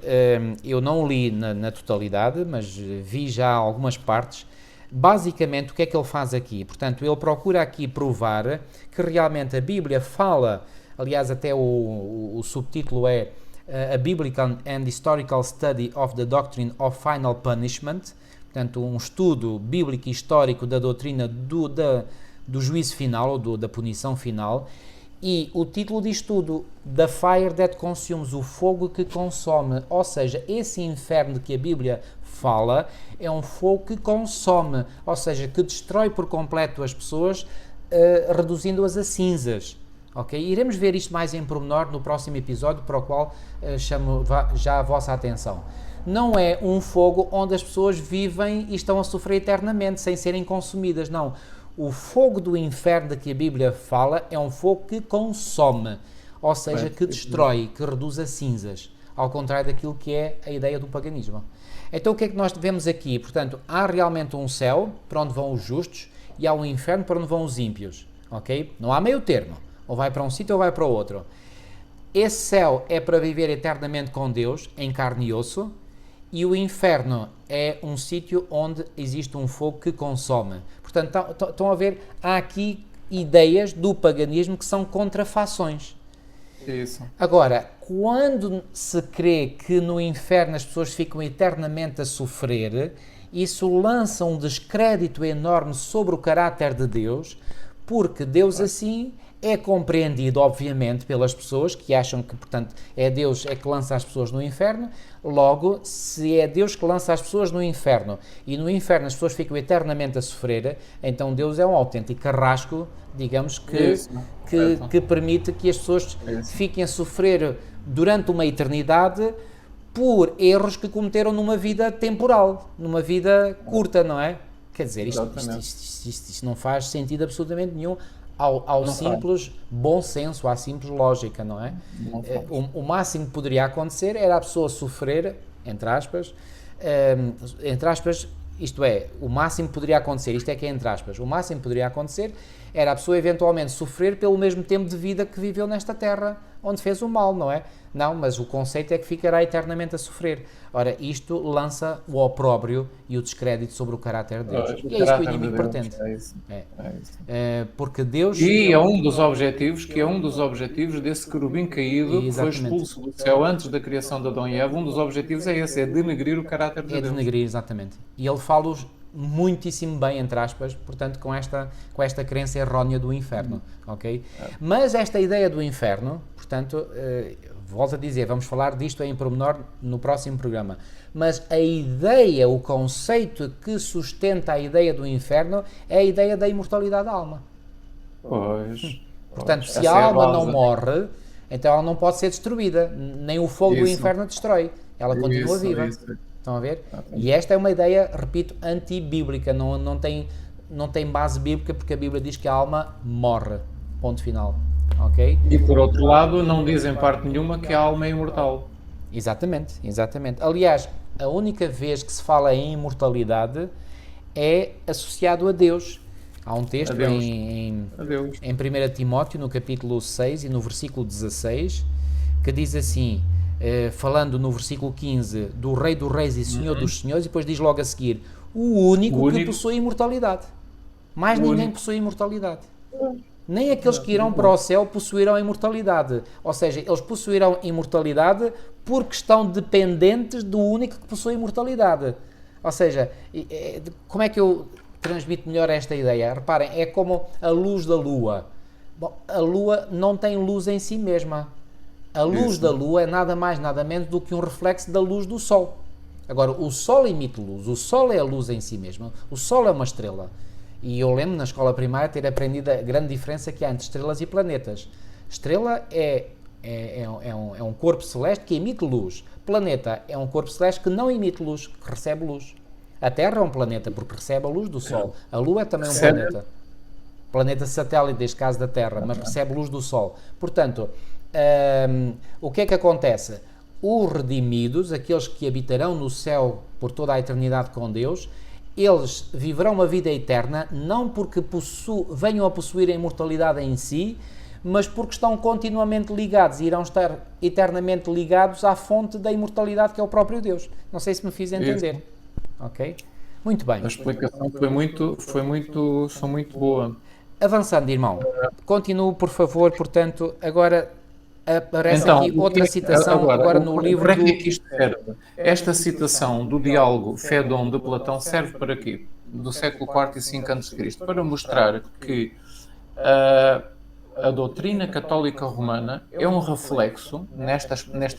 eu não o li na totalidade, mas vi já algumas partes. Basicamente, o que é que ele faz aqui? Portanto, ele procura aqui provar que realmente a Bíblia fala, aliás, até o subtítulo é A Biblical and Historical Study of the Doctrine of Final Punishment, portanto, um estudo bíblico e histórico da doutrina do juízo final, ou da punição final. E o título diz tudo, The Fire That Consumes, o fogo que consome, ou seja, esse inferno de que a Bíblia fala é um fogo que consome, ou seja, que destrói por completo as pessoas, reduzindo-as a cinzas. Okay? Iremos ver isto mais em pormenor no próximo episódio, para o qual chamo já a vossa atenção. não é um fogo onde as pessoas vivem e estão a sofrer eternamente, sem serem consumidas, não. O fogo do inferno de que a Bíblia fala é um fogo que consome, ou seja, que destrói, que reduz a cinzas, ao contrário daquilo que é a ideia do paganismo. Então o que é que nós vemos aqui? Portanto, há realmente um céu para onde vão os justos e há um inferno para onde vão os ímpios, ok? Não há meio termo, ou vai para um sítio ou vai para o outro. Esse céu é para viver eternamente com Deus, em carne e osso, e o inferno é um sítio onde existe um fogo que consome. Portanto, estão a ver, há aqui ideias do paganismo que são contrafações. Isso. Agora, quando se crê que no inferno as pessoas ficam eternamente a sofrer, isso lança um descrédito enorme sobre o caráter de Deus, porque Deus assim é compreendido, obviamente, pelas pessoas que acham que, portanto, é Deus é que lança as pessoas no inferno. Logo, se é Deus que lança as pessoas no inferno e no inferno as pessoas ficam eternamente a sofrer, então Deus é um autêntico carrasco, digamos, que permite que as pessoas fiquem a sofrer durante uma eternidade por erros que cometeram numa vida temporal, numa vida curta, não é? Quer dizer, isto não faz sentido absolutamente nenhum ao simples bom senso, à simples lógica, não é? O máximo que poderia acontecer era a pessoa sofrer, entre aspas, isto é, o máximo que poderia acontecer, isto é que é entre aspas, o máximo que poderia acontecer era a pessoa eventualmente sofrer pelo mesmo tempo de vida que viveu nesta terra, onde fez o mal, não é? Não, mas o conceito é que ficará eternamente a sofrer. Ora, isto lança o opróbrio e o descrédito sobre o caráter de Deus. E é isso que o inimigo pretende. Porque Deus... E é um dos objetivos desse querubim caído que foi expulso do céu antes da criação de Adão e Eva. Um dos objetivos é esse, é denegrir o caráter de Deus. É denegrir, exatamente. E ele fala-os muitíssimo bem, entre aspas, portanto, com esta crença errónea do inferno, ok? Mas esta ideia do inferno, portanto, volto a dizer, vamos falar disto em pormenor no próximo programa, mas a ideia, o conceito que sustenta a ideia do inferno é a ideia da imortalidade da alma. Portanto, se a alma não morre, então ela não pode ser destruída, nem o fogo do inferno a destrói, ela continua viva. Estão a ver? E esta é uma ideia, repito, antibíblica, não tem base bíblica, porque a Bíblia diz que a alma morre, ponto final, ok? E por outro lado, não diz em parte nenhuma que a alma é imortal. Exatamente. Aliás, a única vez que se fala em imortalidade é associado a Deus. Há um texto em 1 Timóteo, no capítulo 6 e no versículo 16, que diz assim... falando no versículo 15 do Rei dos Reis e Senhor dos Senhores, e depois diz logo a seguir, o único que possui imortalidade. Mais ninguém possui imortalidade. Nem aqueles que irão para o céu possuirão a imortalidade. Ou seja, eles possuirão imortalidade porque estão dependentes do único que possui imortalidade. Ou seja, como é que eu transmito melhor esta ideia? Reparem, é como a luz da lua. Bom, a lua não tem luz em si mesma. A luz da lua é nada mais, nada menos do que um reflexo da luz do sol. Agora, o sol emite luz, o sol é a luz em si mesmo, o sol é uma estrela. E eu lembro na escola primária ter aprendido a grande diferença que há entre estrelas e planetas. Estrela é um corpo celeste que emite luz. Planeta é um corpo celeste que não emite luz, que recebe luz. A Terra é um planeta porque recebe a luz do sol. A Lua é também um planeta. Planeta satélite, neste caso da Terra, mas recebe luz do sol. Portanto... o que é que acontece? Os redimidos, aqueles que habitarão no céu por toda a eternidade com Deus, eles viverão uma vida eterna, não porque venham a possuir a imortalidade em si, mas porque estão continuamente ligados e irão estar eternamente ligados à fonte da imortalidade que é o próprio Deus. Não sei se me fiz entender. Ok? Muito bem. A explicação foi muito boa. Avançando, irmão. Continuo, por favor, portanto, agora... Aparece então, aqui outra citação agora no livro para que é que isto serve? Esta citação do diálogo Fédon de Platão serve para quê? Do século IV e V a.C. Para mostrar que a doutrina católica romana é um reflexo, neste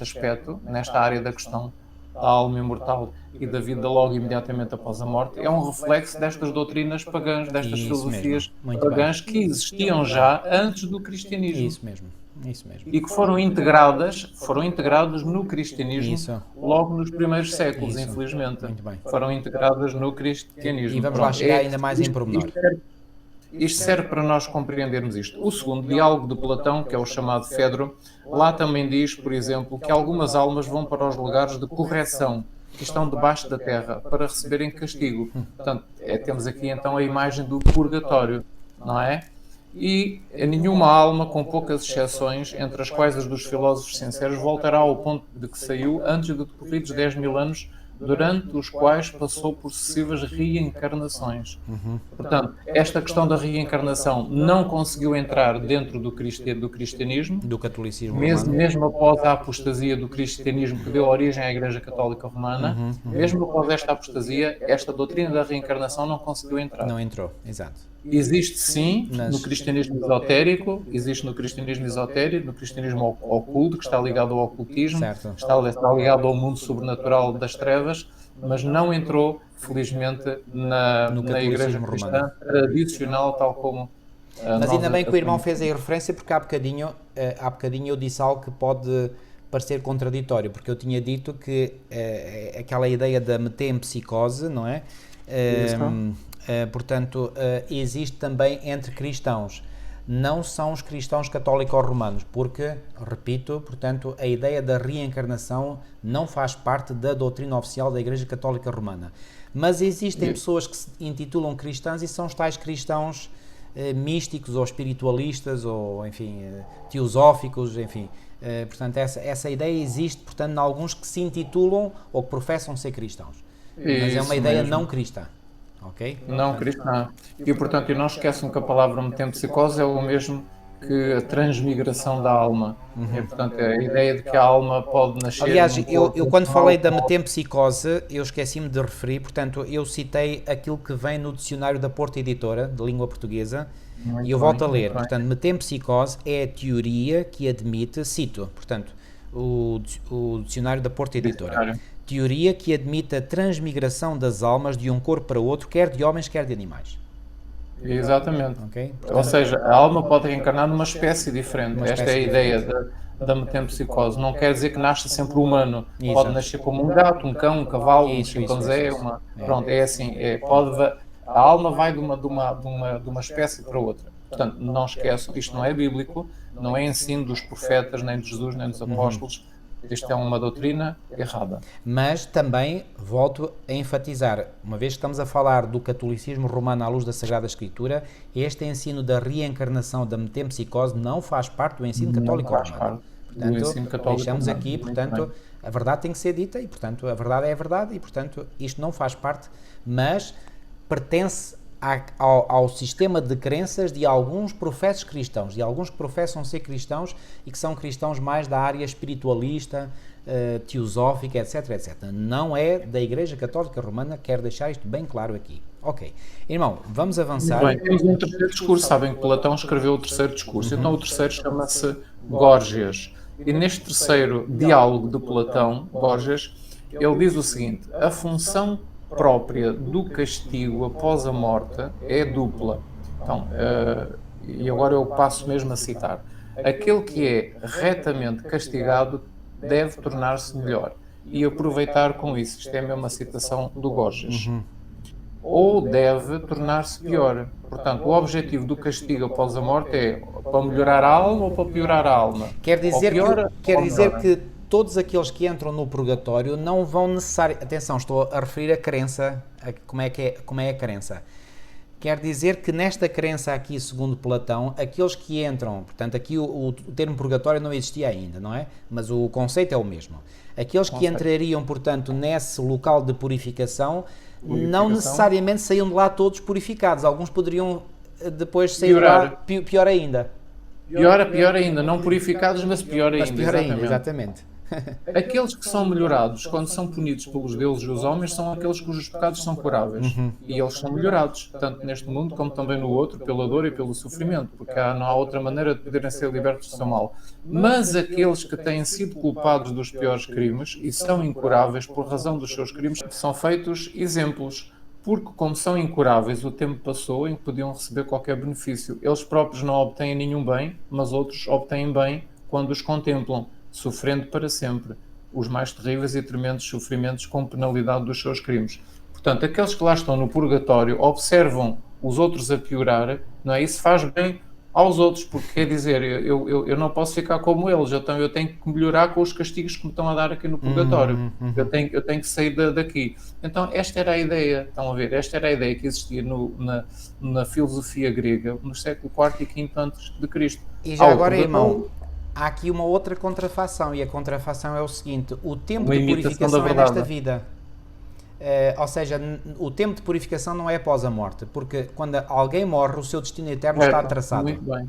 aspecto, nesta área da questão da alma imortal e da vida logo imediatamente após a morte, é um reflexo destas doutrinas pagãs, destas filosofias pagãs que existiam já antes do cristianismo. Isso mesmo. Isso mesmo. e que foram integradas no cristianismo Isso. logo nos primeiros séculos, Isso. infelizmente. Muito bem. Foram integradas no cristianismo. E vamos lá chegar ainda mais em pormenor. Isto serve para nós compreendermos isto. O segundo diálogo de Platão, que é o chamado Fedro, lá também diz, por exemplo, que algumas almas vão para os lugares de correção, que estão debaixo da terra, para receberem castigo. Portanto, temos aqui então a imagem do purgatório, não é? E nenhuma alma, com poucas exceções, entre as quais as dos filósofos sinceros, voltará ao ponto de que saiu antes de decorridos 10.000 anos, durante os quais passou por sucessivas reencarnações. Portanto, esta questão da reencarnação não conseguiu entrar dentro do cristianismo, Do catolicismo mesmo após a apostasia do cristianismo que deu origem à Igreja Católica Romana, mesmo após esta apostasia, esta doutrina da reencarnação não conseguiu entrar. Não entrou, exato. Existe sim no cristianismo esotérico, no cristianismo oculto, que está ligado ao ocultismo, Certo. está ligado ao mundo sobrenatural das trevas, mas não entrou, felizmente, na Igreja cristã tradicional, tal como Mas ainda bem que o irmão fez aí referência, porque há bocadinho eu disse algo que pode parecer contraditório, porque eu tinha dito que aquela ideia da metempsicose, não é? Portanto, existe também entre cristãos. Não são os cristãos católico-romanos, porque, repito, portanto, a ideia da reencarnação não faz parte da doutrina oficial da Igreja Católica Romana. Mas existem pessoas que se intitulam cristãs e são os tais cristãos místicos ou espiritualistas ou, enfim, teosóficos, enfim. Portanto, essa ideia existe, portanto, em alguns que se intitulam ou que professam ser cristãos. Mas é uma ideia não cristã. Okay? Não cristã. E, portanto, não esqueçam que a palavra metempsicose é o mesmo que a transmigração da alma. E, portanto, é a ideia de que a alma pode nascer... Aliás, eu quando falei da metempsicose, eu esqueci-me de referir, portanto, eu citei aquilo que vem no dicionário da Porta Editora, de língua portuguesa, e eu volto a ler. Portanto, metempsicose é a teoria que admite, cito, portanto, o dicionário da Porta Editora. Teoria que admite a transmigração das almas de um corpo para outro, quer de homens, quer de animais. Exatamente. Okay? Portanto, ou seja, a alma pode reencarnar numa espécie diferente. Esta é a ideia da metempsicose. Não quer dizer que nasce sempre humano. Isso. Pode nascer como um gato, um cão, um cavalo, um chimpanzé. Pronto, é assim. A alma vai de uma espécie para outra. Portanto, não esqueçam, isto não é bíblico, não é ensino dos profetas, nem de Jesus, nem dos apóstolos. Isto é uma doutrina errada. Mas também volto a enfatizar, uma vez que estamos a falar do catolicismo romano à luz da Sagrada Escritura, este ensino da reencarnação da metempsicose não faz parte do ensino católico romano. Portanto, deixamos aqui, portanto, a verdade tem que ser dita e, portanto, a verdade é a verdade e, portanto, isto não faz parte, mas pertence ao sistema de crenças de alguns professos cristãos, de alguns que professam ser cristãos e que são cristãos mais da área espiritualista, teosófica, etc, etc. Não é da Igreja Católica Romana, quero deixar isto bem claro aqui. Ok. Irmão, vamos avançar. Bem, temos um terceiro discurso. Sabem que Platão escreveu o terceiro discurso. Então o terceiro chama-se Górgias. E neste terceiro diálogo de Platão, Górgias, ele diz o seguinte: a função própria do castigo após a morte é dupla. Então, e agora eu passo mesmo a citar: aquele que é retamente castigado deve tornar-se melhor e aproveitar com isso. Isto é mesmo uma citação do Górgias. Ou deve tornar-se pior. Portanto, o objetivo do castigo após a morte é para melhorar a alma ou para piorar a alma. Quer dizer que todos aqueles que entram no purgatório não vão necessariamente... Atenção, estou a referir a crença, como é a crença. Quer dizer que nesta crença aqui, segundo Platão, aqueles que entram... Portanto, aqui o termo purgatório não existia ainda, não é? Mas o conceito é o mesmo. Aqueles que entrariam, portanto, nesse local de purificação, não necessariamente saíam de lá todos purificados. Alguns poderiam depois sair de lá pior ainda. Pior ainda, não purificados, mas pior ainda. Exatamente. Aqueles que são melhorados, quando são punidos pelos deuses e os homens, são aqueles cujos pecados são curáveis. E eles são melhorados, tanto neste mundo como também no outro, pela dor e pelo sofrimento, porque não há outra maneira de poderem ser libertos do seu mal. Mas aqueles que têm sido culpados dos piores crimes e são incuráveis por razão dos seus crimes, são feitos exemplos. porque como são incuráveis, o tempo passou em que podiam receber qualquer benefício. Eles próprios não obtêm nenhum bem, mas outros obtêm bem quando os contemplam, sofrendo para sempre os mais terríveis e tremendos sofrimentos com penalidade dos seus crimes. Portanto, aqueles que lá estão no purgatório observam os outros a piorar, não é? Isso faz bem aos outros, porque quer dizer, eu não posso ficar como eles, então eu tenho que melhorar com os castigos que me estão a dar aqui no purgatório. Eu tenho que sair daqui. Então, esta era a ideia, estão a ver? Esta era a ideia que existia na filosofia grega no século IV e V antes de Cristo. E já agora, irmão, há aqui uma outra contrafação, e a contrafação é o seguinte: o tempo de purificação é nesta vida. Ou seja, o tempo de purificação não é após a morte, porque quando alguém morre, o seu destino eterno está traçado. Muito bem,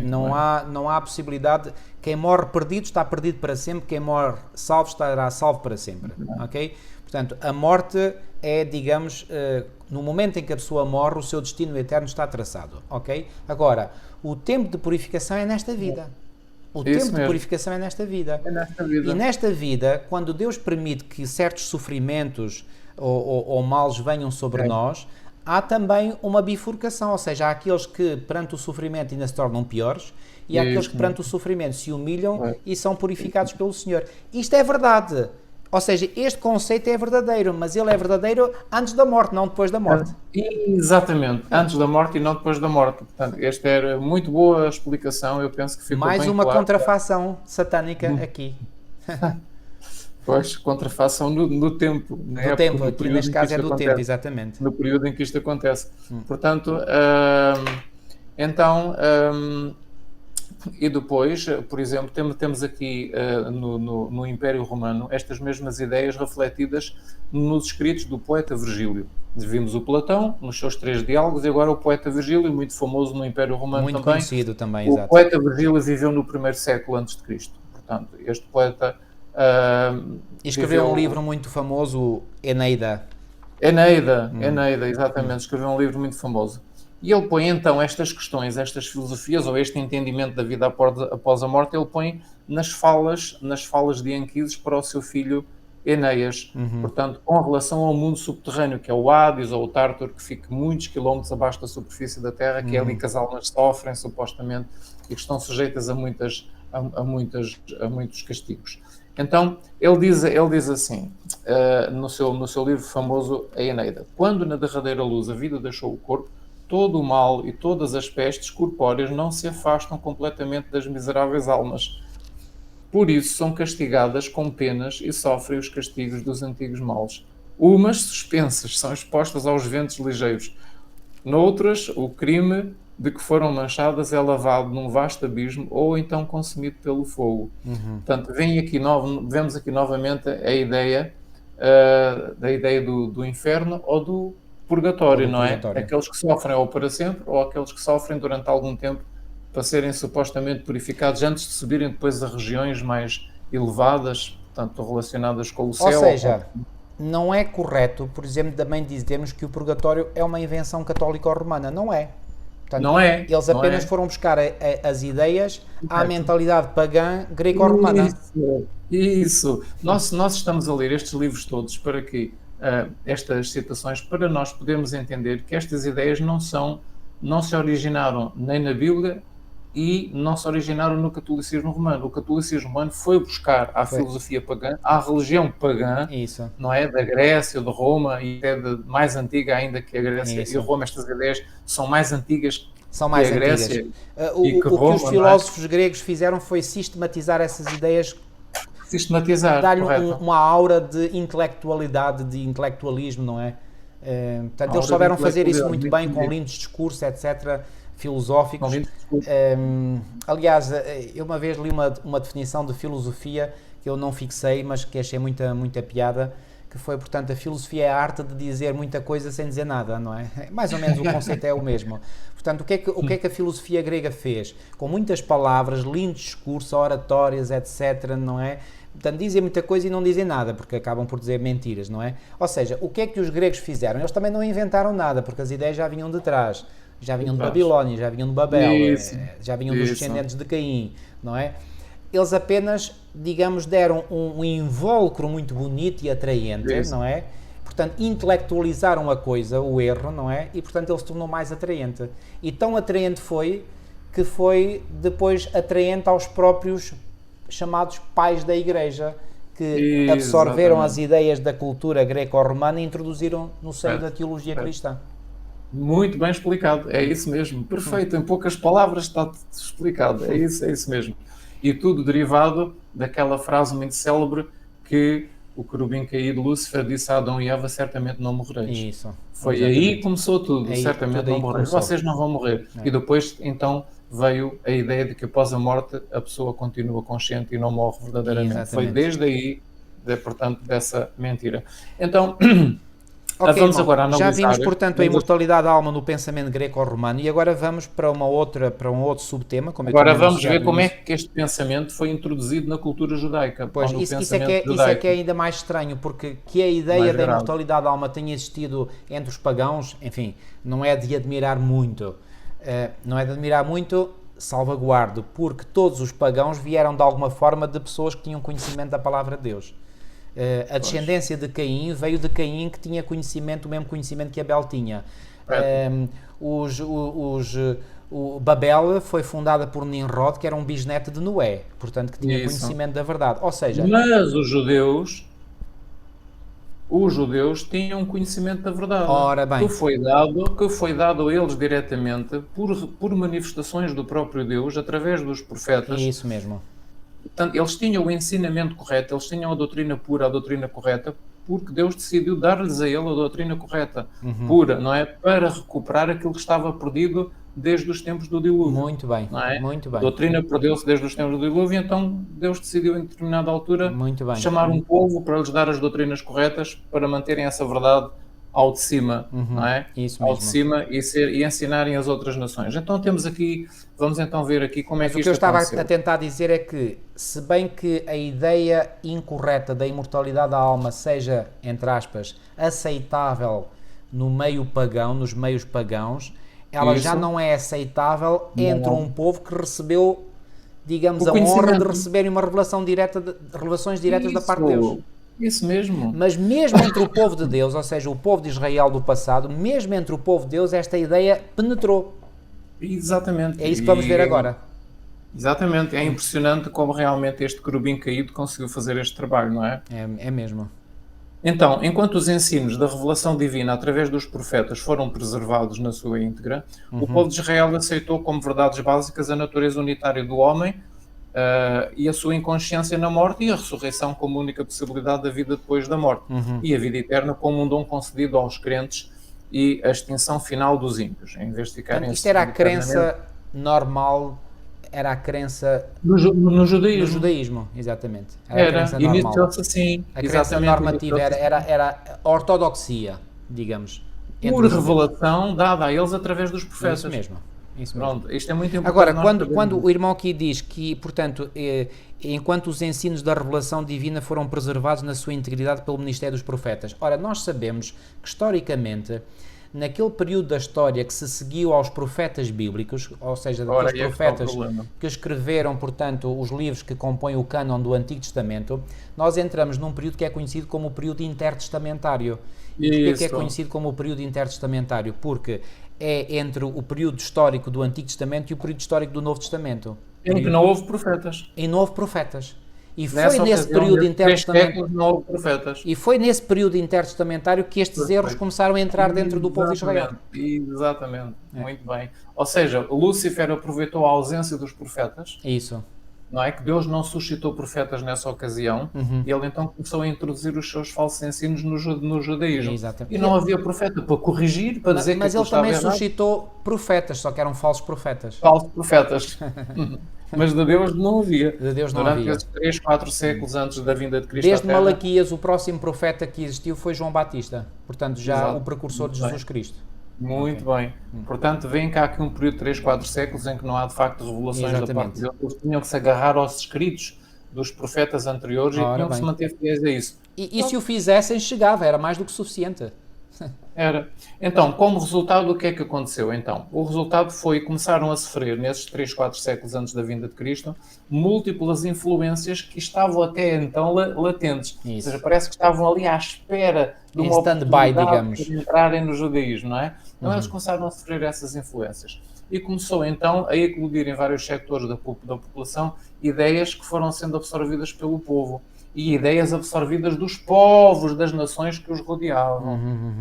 não há possibilidade. Quem morre perdido está perdido para sempre, quem morre salvo estará salvo para sempre. Ok? Portanto, a morte é, digamos, no momento em que a pessoa morre, o seu destino eterno está traçado. Ok? Agora, o tempo de purificação é nesta vida. O tempo de purificação é nesta vida. E nesta vida, quando Deus permite que certos sofrimentos ou males venham sobre nós, há também uma bifurcação, ou seja, há aqueles que perante o sofrimento ainda se tornam piores e há aqueles que perante o sofrimento se humilham e são purificados pelo Senhor. Isto é verdade. Ou seja, este conceito é verdadeiro, mas ele é verdadeiro antes da morte, não depois da morte. Exatamente, antes da morte e não depois da morte. Portanto, esta era muito boa a explicação, eu penso que ficou mais bem uma claro. Contrafação satânica aqui. Pois, contrafação no tempo. No tempo, aqui neste caso é do tempo, exatamente. No período em que isto acontece. Portanto, e depois, por exemplo, temos aqui no Império Romano estas mesmas ideias refletidas nos escritos do poeta Virgílio. Vimos o Platão nos seus 3 diálogos e agora o poeta Virgílio, muito famoso no Império Romano muito também. Muito conhecido também, exato. O poeta Virgílio viveu no 1º século antes de Cristo. Portanto, este poeta escreveu um livro muito famoso, Eneida, exatamente, escreveu um livro muito famoso. E ele põe então estas questões, estas filosofias, ou este entendimento da vida após a morte, ele põe nas falas de Anquises para o seu filho Enéas. Portanto, com relação ao mundo subterrâneo, que é o Hades ou o Tártaro, que fica muitos quilómetros abaixo da superfície da Terra, que é ali que as almas sofrem, supostamente, e que estão sujeitas a muitos castigos. Então, ele diz assim, no seu livro famoso, a Eneida: quando na derradeira luz a vida deixou o corpo, todo o mal e todas as pestes corpóreas não se afastam completamente das miseráveis almas. Por isso são castigadas com penas e sofrem os castigos dos antigos males. Umas suspensas são expostas aos ventos ligeiros. Noutras, o crime de que foram manchadas é lavado num vasto abismo ou então consumido pelo fogo. Portanto, vemos aqui novamente a ideia da ideia do inferno ou do purgatório, não é? Aqueles que sofrem ou para sempre ou aqueles que sofrem durante algum tempo para serem supostamente purificados antes de subirem depois a regiões mais elevadas, portanto, relacionadas com o céu. Ou seja, não é correto, por exemplo, também dizermos que o purgatório é uma invenção católico-romana. Não é. Portanto, não é. Eles apenas foram buscar as ideias à mentalidade pagã greco-romana. Isso. Nós estamos a ler estes livros todos para que estas citações, para nós podermos entender que estas ideias não se originaram nem na Bíblia e não se originaram no catolicismo romano. O catolicismo romano foi buscar à filosofia pagã, à religião pagã, não é? Da Grécia, de Roma, e até mais antiga ainda que a Grécia e Roma. Estas ideias são mais antigas que a Grécia e que Roma. O que os filósofos gregos fizeram foi sistematizar essas ideias, dar-lhe uma aura de intelectualidade, de intelectualismo, não é? Portanto, eles souberam fazer isso muito bem, com lindos discursos, etc., filosóficos. Aliás, eu uma vez li uma definição de filosofia que eu não fixei, mas que achei muita piada, que foi, portanto, a filosofia é a arte de dizer muita coisa sem dizer nada, não é? Mais ou menos o conceito é o mesmo. Portanto, o que é que a filosofia grega fez? Com muitas palavras, lindos discursos, oratórias, etc., não é? Portanto, dizem muita coisa e não dizem nada, porque acabam por dizer mentiras, não é? Ou seja, o que é que os gregos fizeram? Eles também não inventaram nada, porque as ideias já vinham de trás. Já vinham de Babilónia, já vinham de Babel, já vinham dos descendentes de Caim, não é? Eles apenas, digamos, deram um invólucro muito bonito e atraente, não é? portanto, intelectualizaram a coisa, o erro, não é? E, portanto, ele se tornou mais atraente. E tão atraente foi que foi depois atraente aos próprios chamados pais da Igreja, que absorveram as ideias da cultura greco-romana e introduziram no seio da teologia cristã. Muito bem explicado, é isso mesmo, perfeito, em poucas palavras está explicado, é isso mesmo. E tudo derivado daquela frase muito célebre que o querubim caído, Lúcifer, disse a Adão e Eva: certamente não morrereis. Isso. Foi aí que começou tudo, Aí, certamente tudo não aí morrereis, começou. vocês não vão morrer. E depois, então, veio a ideia de que após a morte a pessoa continua consciente e não morre verdadeiramente. Exatamente. Foi desde aí, portanto, dessa mentira. Então, ok, vamos irmão, agora analisar. já vimos, portanto, a imortalidade da alma no pensamento greco-romano e agora vamos para um outro subtema. Como agora eu vamos ver como é que este pensamento foi introduzido na cultura judaica. Pois, isso é que é ainda mais estranho, porque que a ideia da imortalidade da alma tenha existido entre os pagãos, enfim, não é de admirar muito. Não é de admirar muito, salvaguardo, porque todos os pagãos vieram de alguma forma de pessoas que tinham conhecimento da palavra de Deus. A descendência de Caim veio de Caim, que tinha conhecimento, o mesmo conhecimento que Abel tinha. O Babel foi fundada por Nimrod, que era um bisneto de Noé, portanto que tinha conhecimento da verdade. Ou seja, mas os judeus tinham conhecimento da verdade, ora bem, que foi dado a eles diretamente por manifestações do próprio Deus através dos profetas. Isso mesmo. Portanto, eles tinham o ensinamento correto, eles tinham a doutrina pura, a doutrina correta, porque Deus decidiu dar-lhes a ele a doutrina correta, pura, não é? Para recuperar aquilo que estava perdido desde os tempos do dilúvio. Muito bem, não é? muito bem. A doutrina perdeu-se desde os tempos do dilúvio, então Deus decidiu em determinada altura chamar um povo para lhes dar as doutrinas corretas, para manterem essa verdade ao de cima, não é? Isso mesmo. Ao de cima e ensinarem as outras nações. Então temos aqui, vamos então ver aqui como é que isto aconteceu. O que eu estava a tentar dizer é que, se bem que a ideia incorreta da imortalidade da alma seja, entre aspas, aceitável no meio pagão, nos meios pagãos, ela já não é aceitável entre um povo que recebeu, digamos, a honra de receberem uma revelações diretas da parte de Deus. Isso mesmo. Mas mesmo entre o povo de Deus, ou seja, o povo de Israel do passado, mesmo entre o povo de Deus, esta ideia penetrou. Exatamente. É isso que vamos ver agora. Exatamente. É impressionante como realmente este querubim caído conseguiu fazer este trabalho, não é? É mesmo. Então, enquanto os ensinos da revelação divina através dos profetas foram preservados na sua íntegra, o povo de Israel aceitou como verdades básicas a natureza unitária do homem, e a sua inconsciência na morte e a ressurreição como única possibilidade da vida depois da morte, e a vida eterna como um dom concedido aos crentes e a extinção final dos ímpios, em vez de ficarem... Isto era a crença normal, era a crença... No judaísmo. No judaísmo, exatamente. Era, iniciou-se assim. A crença normativa era a ortodoxia, digamos. Por revelação dada a eles através dos profetas. Isso mesmo. Pronto, isto é muito importante. Agora, quando o irmão aqui diz que, portanto, enquanto os ensinos da revelação divina foram preservados na sua integridade pelo ministério dos profetas, ora, nós sabemos que, historicamente, naquele período da história que se seguiu aos profetas bíblicos, ou seja, daqueles profetas que escreveram, portanto, os livros que compõem o cânon do Antigo Testamento, nós entramos num período que é conhecido como o período intertestamentário. E porquê que é conhecido como o período intertestamentário? Porque é entre o período histórico do Antigo Testamento e o período histórico do Novo Testamento. Em que não houve profetas. E não houve profetas. E foi nesse período intertestamentário. E foi nesse período intertestamentário que estes erros começaram a entrar dentro do povo de Israel. Exatamente. Muito bem. Ou seja, Lúcifer aproveitou a ausência dos profetas. Isso. Não é que Deus não suscitou profetas nessa ocasião, e ele então começou a introduzir os seus falsos ensinos no judaísmo. Exatamente. E não havia profeta para corrigir, para dizer que ele também suscitou profetas, só que eram falsos profetas. Falsos profetas. Mas de Deus não havia. De Deus não Durante havia. esses 3, 4 séculos antes da vinda de Cristo Desde à Terra. Malaquias, o próximo profeta que existiu foi João Batista. Portanto, já o precursor de Jesus Cristo. Muito bem. Portanto, vem cá aqui um período de 3, 4 séculos em que não há de facto revelações da parte de Deus. Eles tinham que se agarrar aos escritos dos profetas anteriores e tinham que se manter fiéis a isso. E se o fizessem, chegava, era mais do que suficiente. Era. Então, como resultado, o que é que aconteceu? Então, o resultado foi, começaram a sofrer, nesses 3, 4 séculos antes da vinda de Cristo, múltiplas influências que estavam até então latentes. Ou seja, Isso. parece que estavam ali à espera de Em uma stand-by, oportunidade digamos. de entrarem no judaísmo, não é? Então, eles começaram a sofrer essas influências. E começou, então, a eclodir em vários sectores da população ideias que foram sendo absorvidas pelo povo. E ideias absorvidas dos povos, das nações que os rodeavam.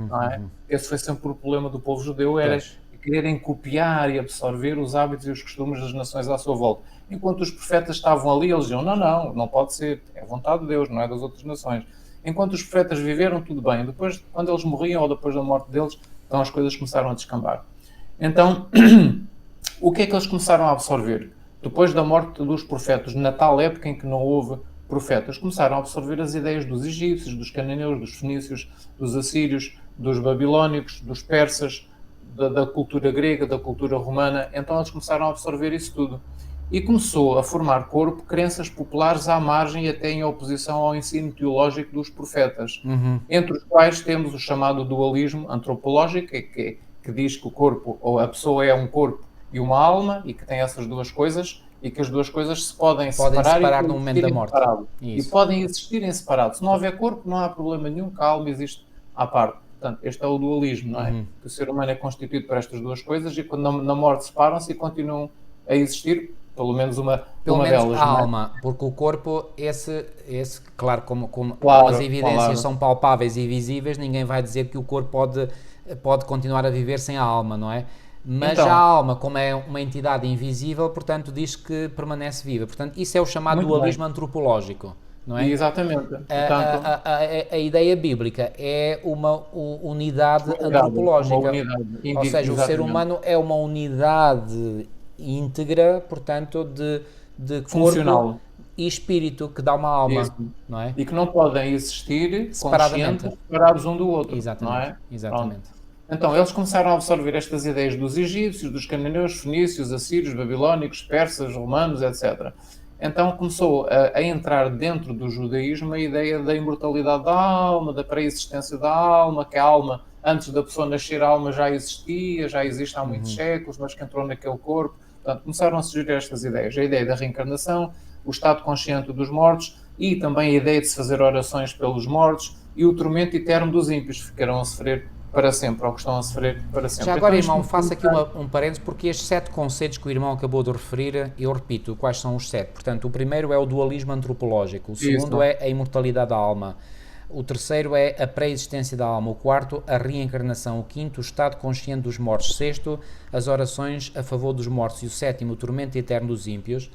Não é? Esse foi sempre o problema do povo judeu, era Pois. quererem copiar e absorver os hábitos e os costumes das nações à sua volta. Enquanto os profetas estavam ali, eles diziam, não pode ser, é a vontade de Deus, não é das outras nações. Enquanto os profetas viveram, tudo bem. Depois, quando eles morriam ou depois da morte deles, então as coisas começaram a descambar. Então, o que é que eles começaram a absorver? Depois da morte dos profetas, na tal época em que não houve profetas, começaram a absorver as ideias dos egípcios, dos cananeus, dos fenícios, dos assírios, dos babilónicos, dos persas, da cultura grega, da cultura romana. Então eles começaram a absorver isso tudo. E começou a formar corpo crenças populares à margem e até em oposição ao ensino teológico dos profetas, entre os quais temos o chamado dualismo antropológico, que diz que o corpo, ou a pessoa é um corpo e uma alma, e que tem essas duas coisas, e que as duas coisas se podem separar e no momento da existir em morte. separado. E Isso. podem existir em separado. Se não houver corpo, não há problema nenhum, que a alma existe à parte. Portanto, este é o dualismo, não é? Que o ser humano é constituído por estas duas coisas e quando na morte separam-se e continuam a existir, pelo menos uma delas. A não é? alma, porque o corpo, claro, como Claro, as evidências claro. são palpáveis e visíveis, ninguém vai dizer que o corpo pode continuar a viver sem a alma, não é? Mas Então, a alma, como é uma entidade invisível, portanto, diz que permanece viva. Portanto, isso é o chamado muito dualismo bem. antropológico, não é? Exatamente. Portanto, A ideia bíblica é uma unidade uma antropológica. unidade. Ou seja, o ser Exatamente. humano é uma unidade íntegra, portanto, de corpo Funcional. e espírito, que dá uma alma, Isso. não é? E que não podem existir Separadamente. conscientes, separados um do outro. Exatamente, Não é? exatamente. Pronto. Então, eles começaram a absorver estas ideias dos egípcios, dos cananeus, fenícios, assírios, babilónicos, persas, romanos, etc. Então começou a entrar dentro do judaísmo a ideia da imortalidade da alma, da pré-existência da alma, que a alma, antes da pessoa nascer, a alma já existia, já existe há muitos séculos, mas que entrou naquele corpo. Portanto, começaram a surgir estas ideias. A ideia da reencarnação, o estado consciente dos mortos e também a ideia de se fazer orações pelos mortos e o tormento eterno dos ímpios, que ficarão a sofrer para sempre, ou que estão a sofrer para sempre. Já agora, então, irmão, faço aqui um parênteses, porque estes 7 conceitos que o irmão acabou de referir, eu repito, quais são os 7. Portanto, o primeiro é o dualismo antropológico, o segundo é a imortalidade da alma, o terceiro é a pré-existência da alma, o quarto, a reencarnação, o quinto, o estado consciente dos mortos, o sexto, as orações a favor dos mortos e o sétimo, o tormento eterno dos ímpios.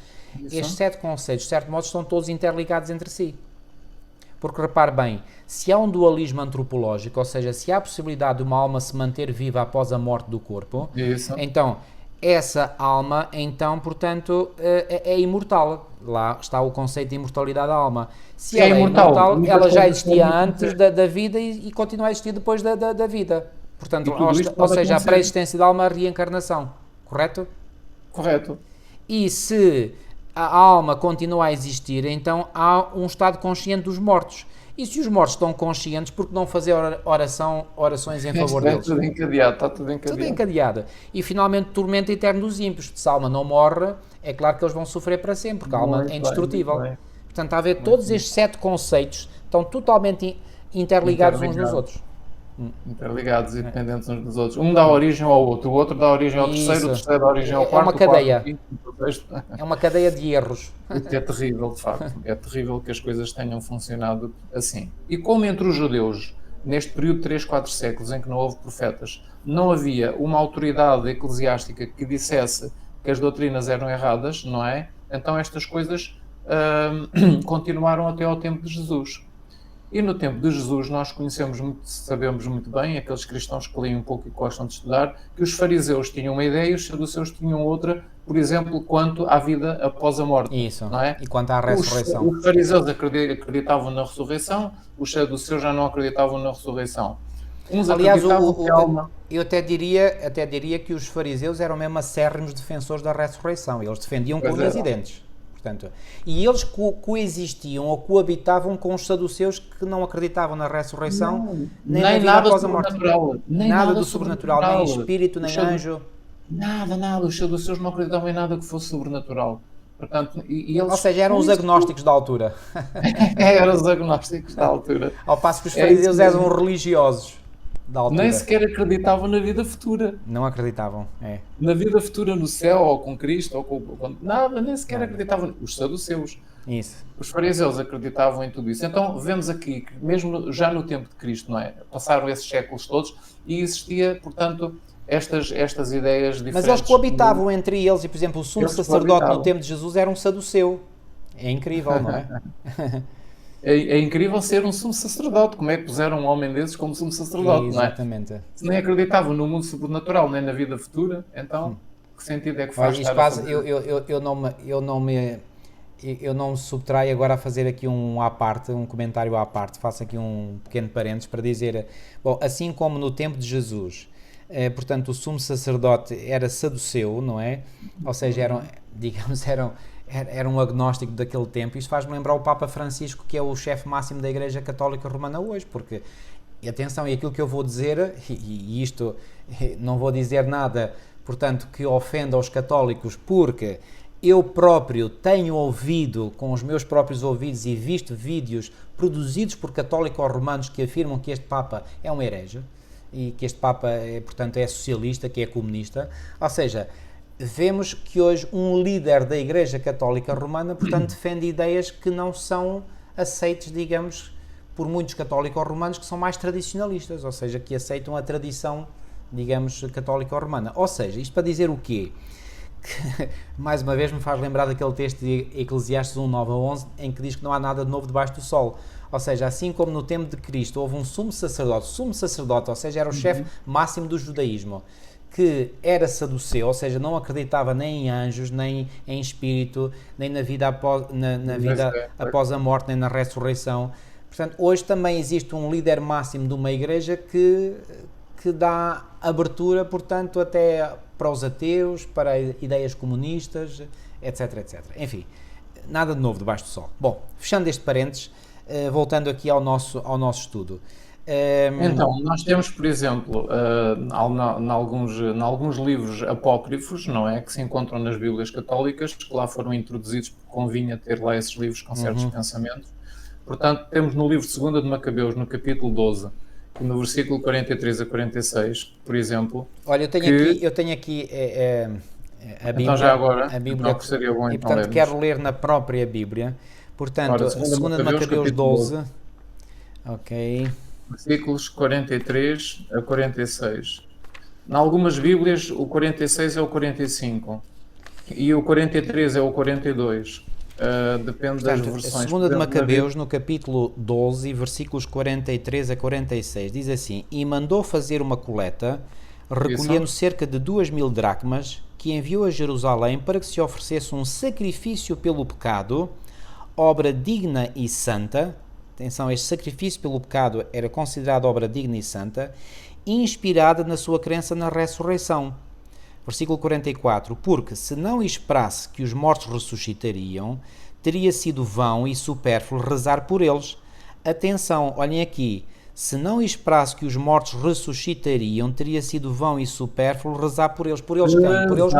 Estes 7 conceitos, de certo modo, estão todos interligados entre si. Porque repare bem, se há um dualismo antropológico, ou seja, se há a possibilidade de uma alma se manter viva após a morte do corpo, então essa alma, então, portanto, é imortal. Lá está o conceito de imortalidade da alma. Se ela é imortal, ela já existia antes da vida e continua a existir depois da vida. Portanto, ou seja, a pré-existência da alma é a reencarnação, correto? Correto. E se a alma continua a existir, então há um estado consciente dos mortos. E se os mortos estão conscientes, por que não fazer orações em favor deles? Está tudo encadeado, está tudo encadeado. Tudo encadeado. E finalmente, tormento eterno dos ímpios. Se a alma não morre, é claro que eles vão sofrer para sempre, porque a alma é indestrutível. Portanto, está a ver, todos estes 7 conceitos estão totalmente interligados uns nos outros. Interligados e dependentes uns dos outros. Um dá origem ao outro, o outro dá origem ao terceiro, o terceiro dá origem ao quarto. É uma cadeia. O quinto, o sexto. É uma cadeia de erros. É terrível, de facto. É terrível que as coisas tenham funcionado assim. E como entre os judeus, neste período de 3, 4 séculos em que não houve profetas, não havia uma autoridade eclesiástica que dissesse que as doutrinas eram erradas, não é? Então estas coisas continuaram até ao tempo de Jesus. E no tempo de Jesus nós sabemos muito bem, aqueles cristãos que leem um pouco e gostam de estudar, que os fariseus tinham uma ideia e os saduceus tinham outra, por exemplo, quanto à vida após a morte. Isso, não é? E quanto à ressurreição. Os fariseus acreditavam na ressurreição, os saduceus já não acreditavam na ressurreição. Aliás, eu até diria que os fariseus eram mesmo acérrimos defensores da ressurreição. Eles defendiam com unhas e dentes. Portanto, e eles coexistiam ou coabitavam com os saduceus que não acreditavam na ressurreição, nem na vida após a morte. Nada do sobrenatural, nem espírito, nem anjo. Nada. Os saduceus não acreditavam em nada que fosse sobrenatural. Portanto, ou seja, eram os agnósticos da altura. Eram os agnósticos da altura. Ao passo que os fariseus eram religiosos da altura. Nem sequer acreditavam na vida futura. Não acreditavam, Na vida futura no céu, ou com Cristo, ou com... Nada, nem sequer acreditavam. Os saduceus. Isso. Os fariseus acreditavam em tudo isso. Então, vemos aqui que mesmo já no tempo de Cristo, não é? Passaram esses séculos todos e existia, portanto... Estas ideias diferentes. Mas eles coabitavam entre eles, e por exemplo, o sumo sacerdote no tempo de Jesus era um saduceu. É incrível, não é? É incrível ser um sumo sacerdote. Como é que puseram um homem desses como sumo sacerdote, exatamente. Não é? Se nem acreditavam no mundo sobrenatural, nem na vida futura, então que sentido é que faz? Eu não me subtraio agora a fazer aqui um comentário à parte, faço aqui um pequeno parênteses para dizer, bom, assim como no tempo de Jesus, portanto, o sumo sacerdote era saduceu, não é? Ou seja, era um agnóstico daquele tempo. Isto faz-me lembrar o Papa Francisco, que é o chefe máximo da Igreja Católica Romana hoje, porque, atenção, e aquilo que eu vou dizer, e isto não vou dizer nada, portanto, que ofenda os católicos, porque eu próprio tenho ouvido com os meus próprios ouvidos e visto vídeos produzidos por católicos romanos que afirmam que este Papa é um herege, e que este Papa, portanto, é socialista, que é comunista. Ou seja, vemos que hoje um líder da Igreja Católica Romana, portanto, defende ideias que não são aceites, digamos, por muitos católicos romanos que são mais tradicionalistas, ou seja, que aceitam a tradição, digamos, católica romana. Ou seja, isto para dizer o quê? Que, mais uma vez, me faz lembrar daquele texto de Eclesiastes 1:9-11, em que diz que não há nada de novo debaixo do sol. Ou seja, assim como no tempo de Cristo houve um sumo sacerdote, ou seja, era o chefe máximo do judaísmo, que era saduceu, ou seja, não acreditava nem em anjos, nem em espírito, nem na vida após a morte, nem na ressurreição. Portanto, hoje também existe um líder máximo de uma igreja que dá abertura, portanto, até para os ateus, para ideias comunistas, etc, etc. Enfim, nada de novo debaixo do sol. Bom, fechando este parênteses, voltando aqui ao nosso estudo. Então, nós temos, por exemplo, em alguns livros apócrifos, não é, que se encontram nas Bíblias católicas, que lá foram introduzidos porque convinha ter lá esses livros com certos pensamentos. Portanto, temos no livro de 2 de Macabeus, no capítulo 12, no versículo 43 a 46, por exemplo. Olha, eu tenho aqui a Bíblia. Então, já agora, a Bíblia, que seria bom, e então, portanto quero ler na própria Bíblia. Portanto, 2 de Macabeus 12. Ok. Versículos 43 a 46. Em algumas Bíblias, o 46 é o 45 e o 43 é o 42. Depende, portanto, das versões. 2 de Macabeus, no capítulo 12, versículos 43 a 46, diz assim: E mandou fazer uma coleta, recolhendo cerca de 2.000 dracmas, que enviou a Jerusalém para que se oferecesse um sacrifício pelo pecado, obra digna e santa. Atenção, este sacrifício pelo pecado era considerado obra digna e santa, inspirada na sua crença na ressurreição. Versículo 44, porque se não esperasse que os mortos ressuscitariam, teria sido vão e supérfluo rezar por eles. Atenção, olhem aqui, se não esperasse que os mortos ressuscitariam, teria sido vão e supérfluo rezar por eles. Por eles quem? Por eles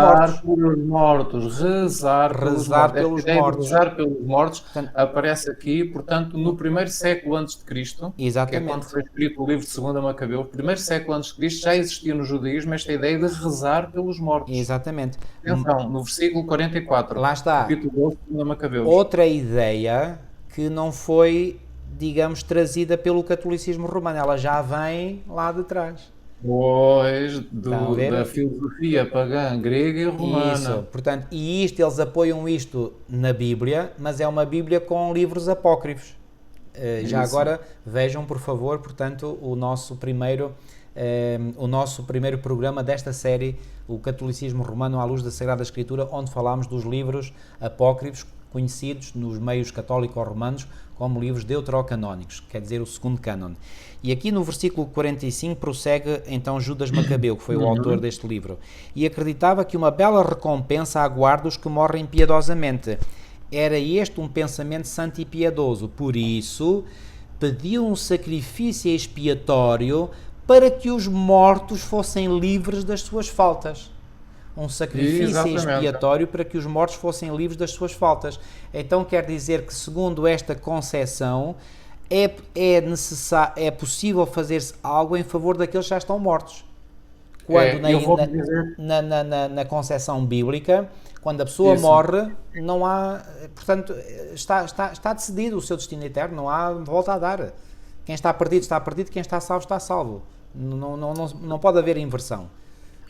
mortos. Rezar pelos mortos. Rezar pelos mortos, portanto, aparece aqui, portanto, no primeiro século antes de Cristo, exatamente, que é quando foi escrito o livro de 2 Macabeus, primeiro século antes de Cristo, já existia no judaísmo esta ideia de rezar pelos mortos. Exatamente. Atenção, no versículo 44. Lá está. Capítulo 2 Macabeus. Outra ideia que não foi, digamos, trazida pelo catolicismo romano, ela já vem lá de trás. Pois, da filosofia pagã, grega e romana. Isso, portanto, e isto, eles apoiam isto na Bíblia, mas é uma Bíblia com livros apócrifos. Já agora, vejam, por favor, portanto, o nosso primeiro programa desta série, o Catolicismo Romano à Luz da Sagrada Escritura, onde falámos dos livros apócrifos conhecidos nos meios católico-romanos como livros deuterocanónicos, quer dizer, o segundo cânon. E aqui no versículo 45 prossegue então Judas Macabeu, que foi o autor deste livro, e acreditava que uma bela recompensa aguarda os que morrem piedosamente. Era este um pensamento santo e piedoso. Por isso, pediu um sacrifício expiatório para que os mortos fossem livres das suas faltas. Um sacrifício Exatamente. expiatório para que os mortos fossem livres das suas faltas. Então quer dizer que, segundo esta concepção, é possível fazer-se algo em favor daqueles que já estão mortos. Quando Eu vou dizer, na concepção bíblica, quando a pessoa isso. morre, não há, portanto, está decidido o seu destino eterno, não há volta a dar. Quem está perdido, quem está salvo, está salvo. Não pode haver inversão.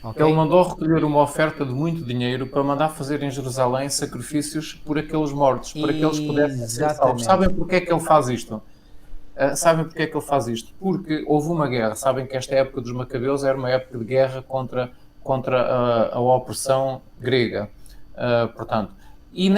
Ele Ok? mandou recolher uma oferta de muito dinheiro para mandar fazer em Jerusalém sacrifícios por aqueles mortos, para que eles pudessem ser salvos. Exatamente. Sabem porque é que ele faz isto? Sabem porque é que ele faz isto? Porque houve uma guerra. Sabem que esta época dos Macabeus era uma época de guerra contra a opressão grega. Portanto, e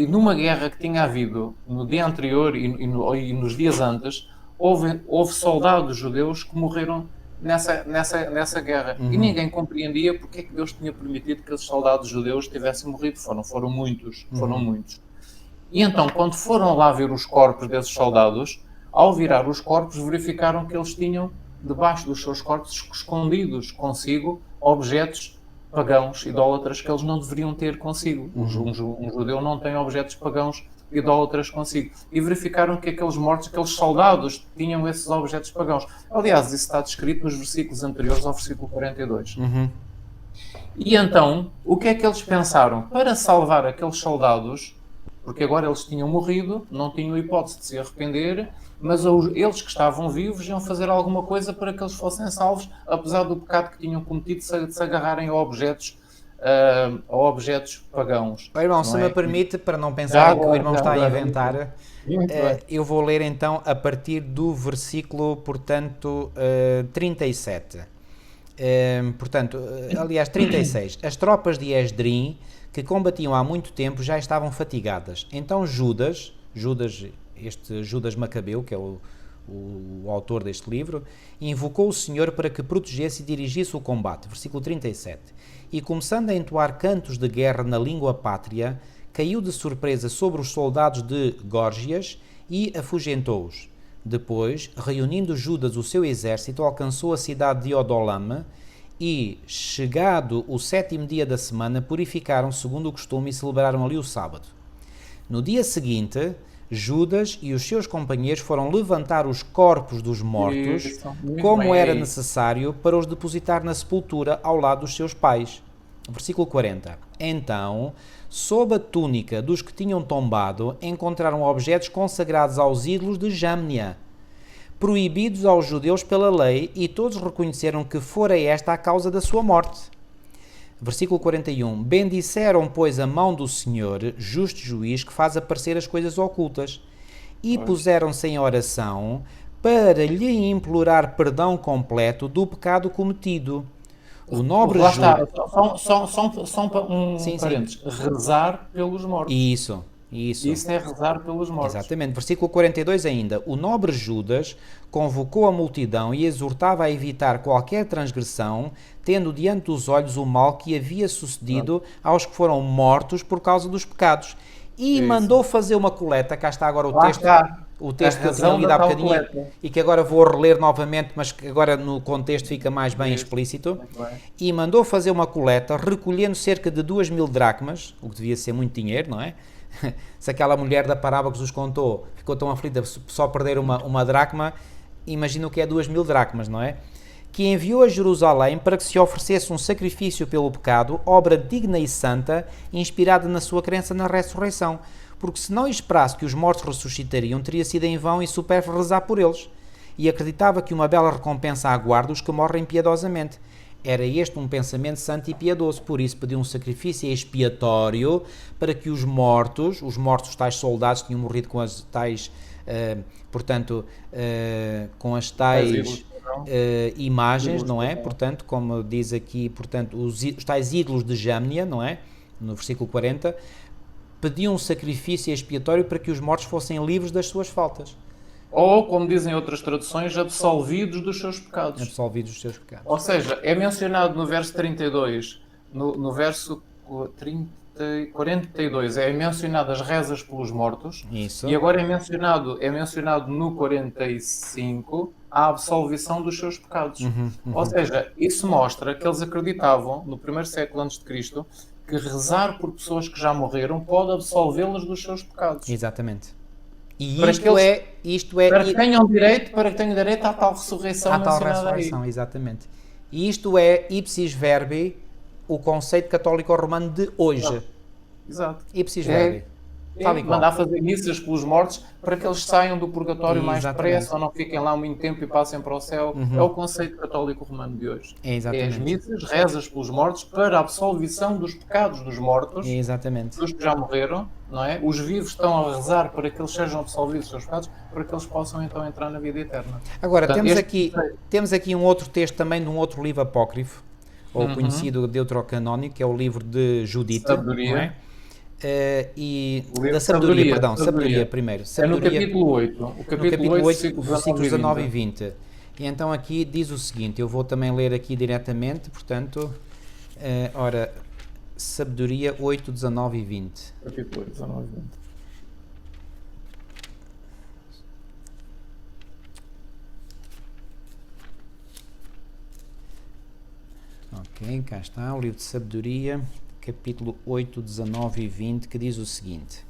numa guerra que tinha havido no dia anterior e nos dias antes, houve soldados judeus que morreram nessa guerra. E ninguém compreendia porque é que Deus tinha permitido que esses soldados judeus tivessem morrido. Foram muitos, foram muitos. E então, quando foram lá ver os corpos desses soldados, ao virar os corpos, verificaram que eles tinham, debaixo dos seus corpos, escondidos consigo, objetos pagãos, idólatras, que eles não deveriam ter consigo. Um judeu não tem objetos pagãos, idólatras consigo. E verificaram que aqueles mortos, aqueles soldados, tinham esses objetos pagãos. Aliás, isso está descrito nos versículos anteriores ao versículo 42. E então, o que é que eles pensaram? Para salvar aqueles soldados, porque agora eles tinham morrido, não tinham hipótese de se arrepender, mas eles que estavam vivos iam fazer alguma coisa para que eles fossem salvos, apesar do pecado que tinham cometido de se agarrarem a objetos pagãos. Irmão, se me permite, para não pensarem que o irmão está a inventar, Muito bem. eu vou ler então a partir do versículo, portanto, 37. Portanto, aliás, 36. As tropas de Esdrim, que combatiam há muito tempo, já estavam fatigadas. Então este Judas Macabeu, que é o autor deste livro, invocou o Senhor para que protegesse e dirigisse o combate. Versículo 37. E começando a entoar cantos de guerra na língua pátria, caiu de surpresa sobre os soldados de Górgias e afugentou-os. Depois, reunindo Judas o seu exército, alcançou a cidade de Odolame e, chegado o 7º dia da semana, purificaram segundo o costume e celebraram ali o sábado. No dia seguinte, Judas e os seus companheiros foram levantar os corpos dos mortos, como era necessário, para os depositar na sepultura ao lado dos seus pais. Versículo 40. Então, sob a túnica dos que tinham tombado, encontraram objetos consagrados aos ídolos de Jâmnia, proibidos aos judeus pela lei, e todos reconheceram que fora esta a causa da sua morte. Versículo 41. Bendisseram, pois, a mão do Senhor, justo juiz, que faz aparecer as coisas ocultas, e puseram-se em oração para lhe implorar perdão completo do pecado cometido. O nobre Lá Judas... está, só um Sim. parênteses. Rezar pelos mortos. Isso. Isso é rezar pelos mortos. Exatamente. Versículo 42 ainda. O nobre Judas convocou a multidão e exortava a evitar qualquer transgressão, tendo diante dos olhos o mal que havia sucedido aos que foram mortos por causa dos pecados. E mandou fazer uma coleta. Cá está agora o texto que eu tinha lido há bocadinho e que agora vou reler novamente, mas que agora no contexto fica mais bem explícito. E mandou fazer uma coleta, recolhendo cerca de 2.000 dracmas, o que devia ser muito dinheiro, não é? Se aquela mulher da parábola que vos contou ficou tão aflita só perder uma dracma, imagina o que é 2.000 dracmas, não é? Que enviou a Jerusalém para que se oferecesse um sacrifício pelo pecado, obra digna e santa, inspirada na sua crença na ressurreição. Porque se não esperasse que os mortos ressuscitariam, teria sido em vão e supérfluo rezar por eles. E acreditava que uma bela recompensa aguarda os que morrem piedosamente. Era este um pensamento santo e piedoso, por isso pediu um sacrifício expiatório para que os mortos tais soldados que tinham morrido com as tais, com as tais imagens, não é? Portanto, como diz aqui, portanto, os tais ídolos de Jâmnia, não é? No versículo 40, pediam um sacrifício expiatório para que os mortos fossem livres das suas faltas. Ou, como dizem outras traduções, absolvidos dos seus pecados. Absolvidos dos seus pecados. Ou seja, é mencionado no verso 32, no verso 42 é mencionado as rezas pelos mortos. Isso. E agora é mencionado no 45 a absolvição dos seus pecados. Ou seja, isso mostra que eles acreditavam, no primeiro século antes de Cristo, que rezar por pessoas que já morreram pode absolvê-las dos seus pecados. Exatamente. E Para isto que é para que tenham direito à tal ressurreição à tal mencionada ressurreição, aí. exatamente. E isto é ipsis verbi o conceito católico romano de hoje. Exato. Ipsis verbi. Tal e qual. Mandar fazer missas pelos mortos para que eles saiam do purgatório mais Exatamente. depressa ou não fiquem lá muito tempo e passem para o céu. É o conceito católico romano de hoje. Exatamente. É as missas, rezas pelos mortos para a absolvição dos pecados dos mortos, Exatamente. dos que já morreram, não é? Os vivos estão a rezar para que eles sejam absolvidos dos seus pecados, para que eles possam então entrar na vida eterna. Agora, Portanto, temos aqui um outro texto também de um outro livro apócrifo, ou conhecido deuterocanónico, que é o livro de Judite, Sabedoria. não é? E O livro da de sabedoria, Sabedoria. sabedoria primeiro. É no Sabedoria, capítulo 8. O no capítulo 8, versículos 19 e 20. E então aqui diz o seguinte, eu vou também ler aqui diretamente, portanto, ora, sabedoria 8, 19 e 20. Capítulo 8, 19 e 20. Ok, cá está, o livro de sabedoria, capítulo 8, 19 e 20, que diz o seguinte: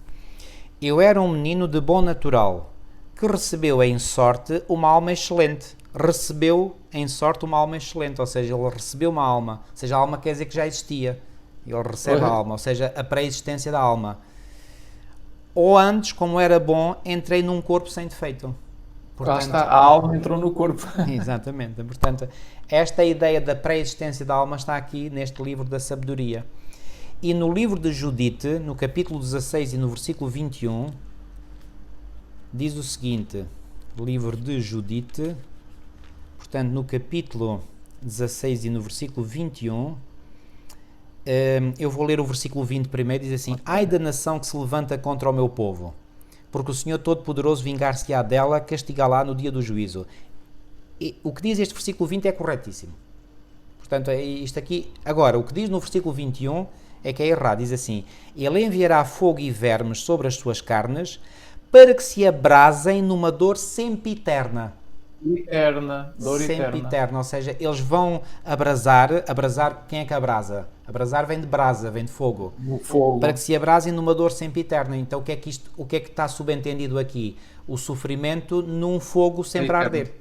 Eu era um menino de bom natural, que recebeu em sorte uma alma excelente. Recebeu em sorte uma alma excelente, ou seja, ele recebeu uma alma, ou seja, a alma quer dizer que já existia. Ele recebe a alma, ou seja, a pré-existência da alma. Ou antes, como era bom, entrei num corpo sem defeito. Lá está, a alma entrou no corpo. Exatamente. Portanto, esta ideia da pré-existência da alma está aqui neste livro da sabedoria. E no livro de Judite, no capítulo 16 e no versículo 21, diz o seguinte, livro de Judite, portanto, no capítulo 16 e no versículo 21, eu vou ler o versículo 20 primeiro, diz assim: Ai da nação que se levanta contra o meu povo, porque o Senhor Todo-Poderoso vingar-se-á dela, castigá-la no dia do juízo. E o que diz este versículo 20 é corretíssimo. Portanto, é isto aqui. Agora, o que diz no versículo 21 é que é errado. Diz assim: Ele enviará fogo e vermes sobre as suas carnes, para que se abrasem numa dor sempiterna. Eterna, dor Sempre eterna. eterna, ou seja, eles vão abrasar, quem é que abrasa? Abrasar vem de brasa, vem de fogo. No fogo. Para que se abrasem numa dor sempre eterna. Então o que é que está subentendido aqui? O sofrimento num fogo sempre a arder.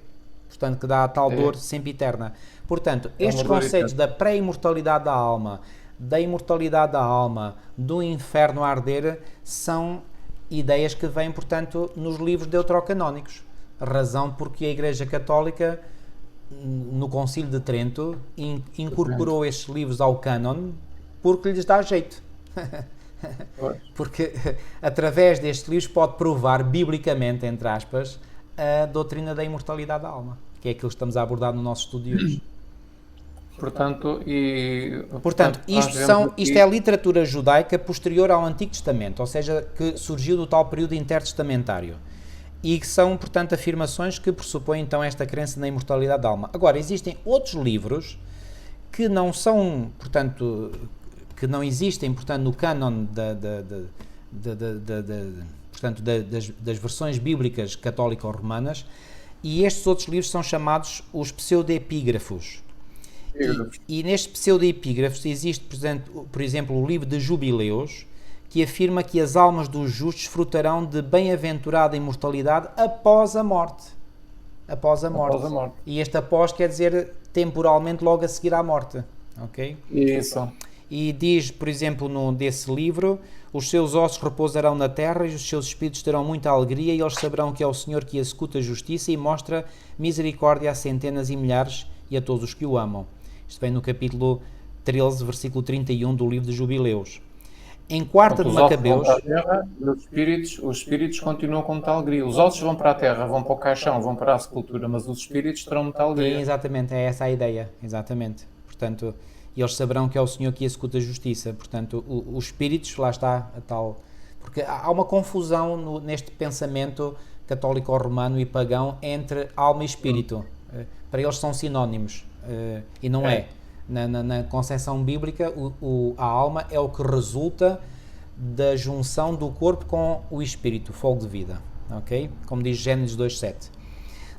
Portanto, que dá a tal dor sempre eterna. Portanto, estes conceitos da pré-imortalidade da alma, da imortalidade da alma, do inferno a arder, são ideias que vêm, portanto, nos livros deuterocanónicos. Razão porque a Igreja Católica, no Concílio de Trento, incorporou estes livros ao cânon porque lhes dá jeito. Porque através destes livros pode provar biblicamente, entre aspas, a doutrina da imortalidade da alma, que é aquilo que estamos a abordar no nosso estudo de hoje. Portanto, isto é a literatura judaica posterior ao Antigo Testamento, ou seja, que surgiu do tal período intertestamentário. E que são, portanto, afirmações que pressupõem, então, esta crença na imortalidade da alma. Agora, existem outros livros que não são, portanto, que não existem, portanto, no cânon das versões bíblicas católico-romanas, e estes outros livros são chamados os pseudoepígrafos. E nestes pseudoepígrafos existe, por exemplo, o livro de Jubileus, que afirma que as almas dos justos frutarão de bem-aventurada imortalidade após a morte. Após a morte. E este após quer dizer temporalmente logo a seguir à morte. Ok? Isso. E diz, por exemplo, desse livro: os seus ossos repousarão na terra e os seus espíritos terão muita alegria, e eles saberão que é o Senhor que executa a justiça e mostra misericórdia a centenas e milhares e a todos os que o amam. Isto vem no capítulo 13, versículo 31 do livro de Jubileus. Em quarta de Macabeus, os espíritos continuam com muita alegria. Os ossos vão para a terra, vão para o caixão, vão para a sepultura, mas os espíritos terão muita alegria. Sim, exatamente, é essa a ideia, exatamente. Portanto, eles saberão que é o Senhor que executa a justiça. Portanto, os espíritos, lá está a tal... Porque há uma confusão neste pensamento católico-romano e pagão entre alma e espírito. Para eles são sinónimos, e não é. Na concepção bíblica, a alma é o que resulta da junção do corpo com o espírito, fogo de vida, ok? Como diz Gênesis 2:7.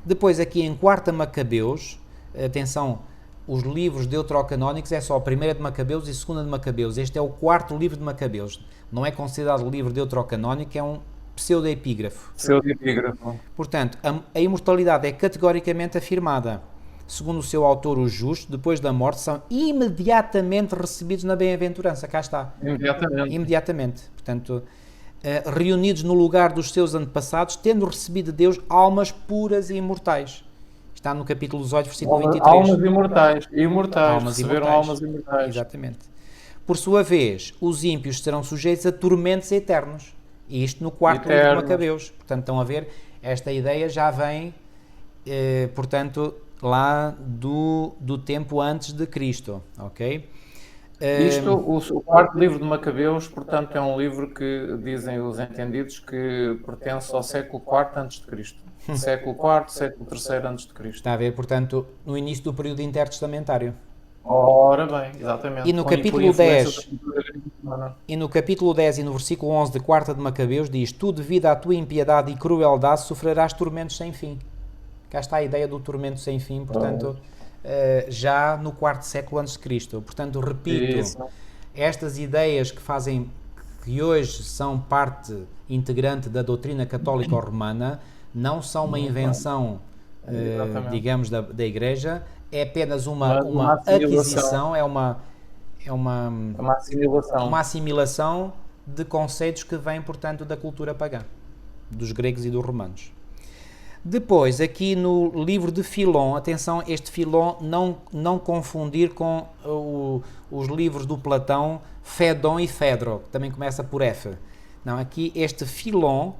Depois aqui em 4 Macabeus, atenção, os livros deuterocanónicos é só a primeira de Macabeus e a segunda de Macabeus. Este é o 4º livro de Macabeus. Não é considerado livro deuterocanónico, é um pseudoepígrafo. Pseudoepígrafo. Portanto, a imortalidade é categoricamente afirmada. Segundo o seu autor, os justos, depois da morte, são imediatamente recebidos na bem-aventurança. Cá está. Imediatamente. Portanto, reunidos no lugar dos seus antepassados, tendo recebido de Deus almas puras e imortais. Está no capítulo 18, versículo 23. Almas imortais. Receberam almas imortais. Exatamente. Por sua vez, os ímpios serão sujeitos a tormentos eternos. E isto no 4º livro de Macabeus. Portanto, estão a ver, esta ideia já vem, portanto, lá do tempo antes de Cristo, ok? O 4º livro de Macabeus, portanto, é um livro que dizem os entendidos que pertence ao século IV antes de Cristo. Século IV, século III antes de Cristo. Está a ver, portanto, no início do período intertestamentário. Ora bem, exatamente. E no capítulo 10 e no versículo 11 de 4 de Macabeus diz: tu, devido à tua impiedade e crueldade, sofrerás tormentos sem fim. Cá está a ideia do tormento sem fim, portanto, já no 4º século antes de Cristo. Portanto, repito, estas ideias que hoje são parte integrante da doutrina católica romana, não são uma invenção, digamos, da Igreja, é apenas uma aquisição, é uma assimilação de conceitos que vêm, portanto, da cultura pagã, dos gregos e dos romanos. Depois, aqui no livro de Filon, atenção, este Filon não confundir com os livros do Platão, Fédon e Fédro, que também começa por F. Não, aqui este Filon,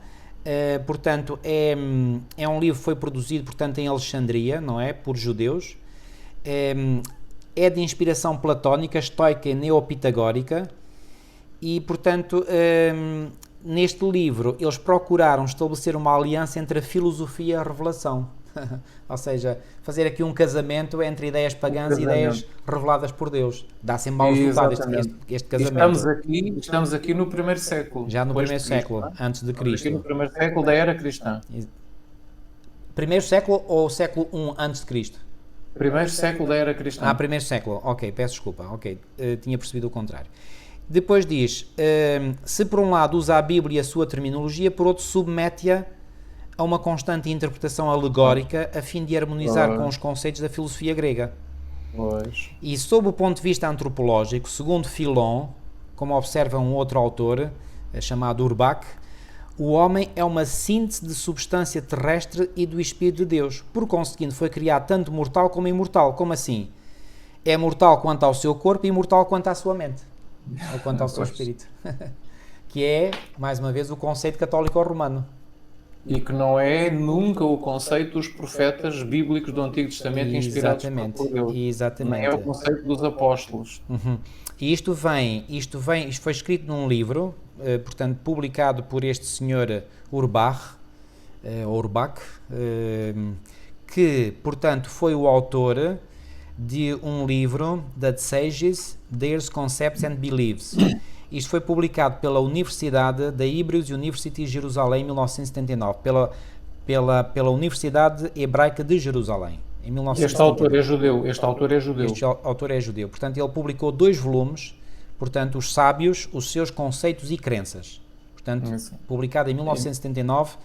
portanto, é um livro que foi produzido, portanto, em Alexandria, não é? Por judeus. É de inspiração platónica, estoica e neopitagórica e, portanto, neste livro eles procuraram estabelecer uma aliança entre a filosofia e a revelação. Ou seja, fazer aqui um casamento entre ideias pagãs e ideias reveladas por Deus. Dá sempre mau resultado este casamento. Estamos aqui no 1º século. Já no 1º século, antes de Cristo. Aqui no 1º século da era cristã. 1º século ou século I antes de Cristo? 1º século da era cristã. 1º século, ok, peço desculpa, ok, tinha percebido o contrário. Depois diz, se por um lado usa a Bíblia e a sua terminologia, por outro submete-a a uma constante interpretação alegórica a fim de harmonizar com os conceitos da filosofia grega. E sob o ponto de vista antropológico, segundo Filon, como observa um outro autor, chamado Urbach, o homem é uma síntese de substância terrestre e do Espírito de Deus. Por conseguinte, foi criado tanto mortal como imortal. Como assim? É mortal quanto ao seu corpo e imortal quanto à sua mente. Ou quanto ao seu espírito. Que é, mais uma vez, o conceito católico-romano. E que não é nunca o conceito dos profetas bíblicos do Antigo Testamento inspirados por Deus. Exatamente. Nem é o conceito dos apóstolos. E isto foi escrito num livro, portanto, publicado por este senhor Urbach, que, portanto, foi o autor de um livro, The Sages, Their Concepts and Beliefs. Isto foi publicado pela Universidade da Hebrew University de Jerusalém em 1979, pela Universidade Hebraica de Jerusalém, em 1979. Este autor é judeu. Portanto, ele publicou 2 volumes, portanto, Os Sábios, os seus conceitos e crenças. Portanto, publicado em 1979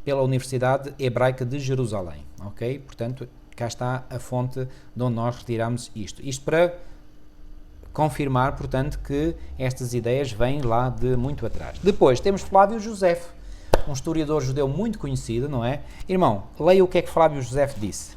pela Universidade Hebraica de Jerusalém. Ok? Portanto, cá está a fonte de onde nós retiramos isto. Isto para confirmar, portanto, que estas ideias vêm lá de muito atrás. Depois temos Flávio Josefo, um historiador judeu muito conhecido, não é? Irmão, leia o que é que Flávio Josefo disse.